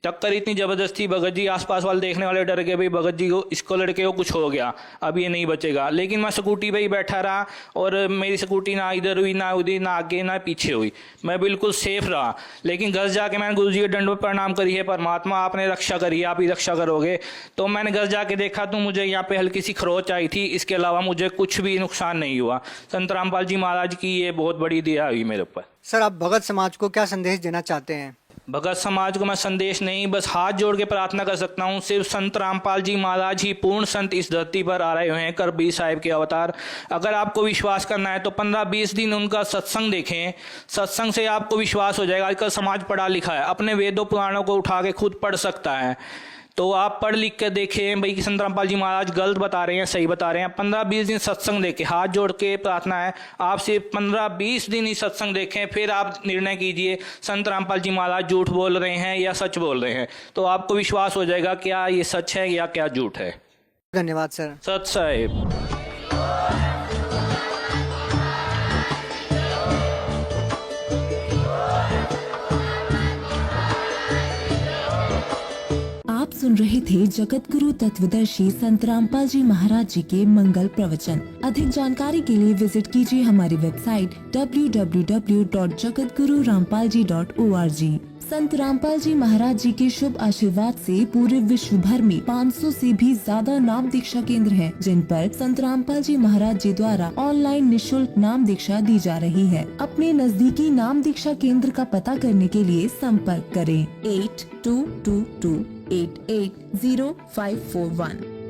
टक्कर इतनी जबरदस्त थी, भगत जी आसपास वाले देखने वाले डर गए, भाई भगत जी को, इसको लड़के को कुछ हो गया, अब ये नहीं बचेगा। लेकिन मैं स्कूटी पे ही बैठा रहा और मेरी स्कूटी ना इधर हुई, ना उधर, ना आगे ना पीछे हुई, मैं बिल्कुल सेफ रहा। लेकिन घर जाके मैंने गुरु जी के दंडवत प्रणाम करी है, परमात्मा आपने रक्षा करी है, आप ही रक्षा करोगे। तो मैंने घर जाके देखा तो मुझे यहाँ पे हल्की सी खरोच आई थी, इसके अलावा मुझे कुछ भी नुकसान नहीं हुआ। संत रामपाल जी महाराज की ये बहुत बड़ी दया हुई मेरे ऊपर। सर आप भगत समाज को क्या संदेश देना चाहते हैं? भगत समाज को मैं संदेश नहीं, बस हाथ जोड़ के प्रार्थना कर सकता हूँ। सिर्फ संत रामपाल जी महाराज ही पूर्ण संत इस धरती पर आ रहे हुए हैं, कबीर साहिब के अवतार। अगर आपको विश्वास करना है तो 15-20 दिन उनका सत्संग देखें, सत्संग से आपको विश्वास हो जाएगा। आजकल समाज पढ़ा लिखा है, अपने वेदों पुराणों को उठा के खुद पढ़ सकता है, तो आप पढ़ लिख के देखें भाई कि संत रामपाल जी महाराज गलत बता रहे हैं, सही बता रहे हैं। 15-20 दिन सत्संग देखें, हाथ जोड़ के प्रार्थना है, आप सिर्फ 15-20 दिन ही सत्संग देखें, फिर आप निर्णय कीजिए संत रामपाल जी महाराज झूठ बोल रहे हैं या सच बोल रहे हैं, तो आपको विश्वास हो जाएगा क्या ये सच है या क्या झूठ है। धन्यवाद सर। सत साहिब। आप सुन सुन रहे थे जगत गुरु तत्वदर्शी संत रामपाल जी महाराज जी के मंगल प्रवचन। अधिक जानकारी के लिए विजिट कीजिए हमारी वेबसाइट www.jagatgururampalji.org। संत रामपाल जी महाराज जी के शुभ आशीर्वाद से पूरे विश्व भर में 500 से भी ज्यादा नाम दीक्षा केंद्र हैं, जिन पर संत रामपाल जी महाराज जी द्वारा ऑनलाइन निशुल्क नाम दीक्षा दी जा रही है। अपने नजदीकी नाम दीक्षा केंद्र का पता करने के लिए संपर्क करें 8222880541।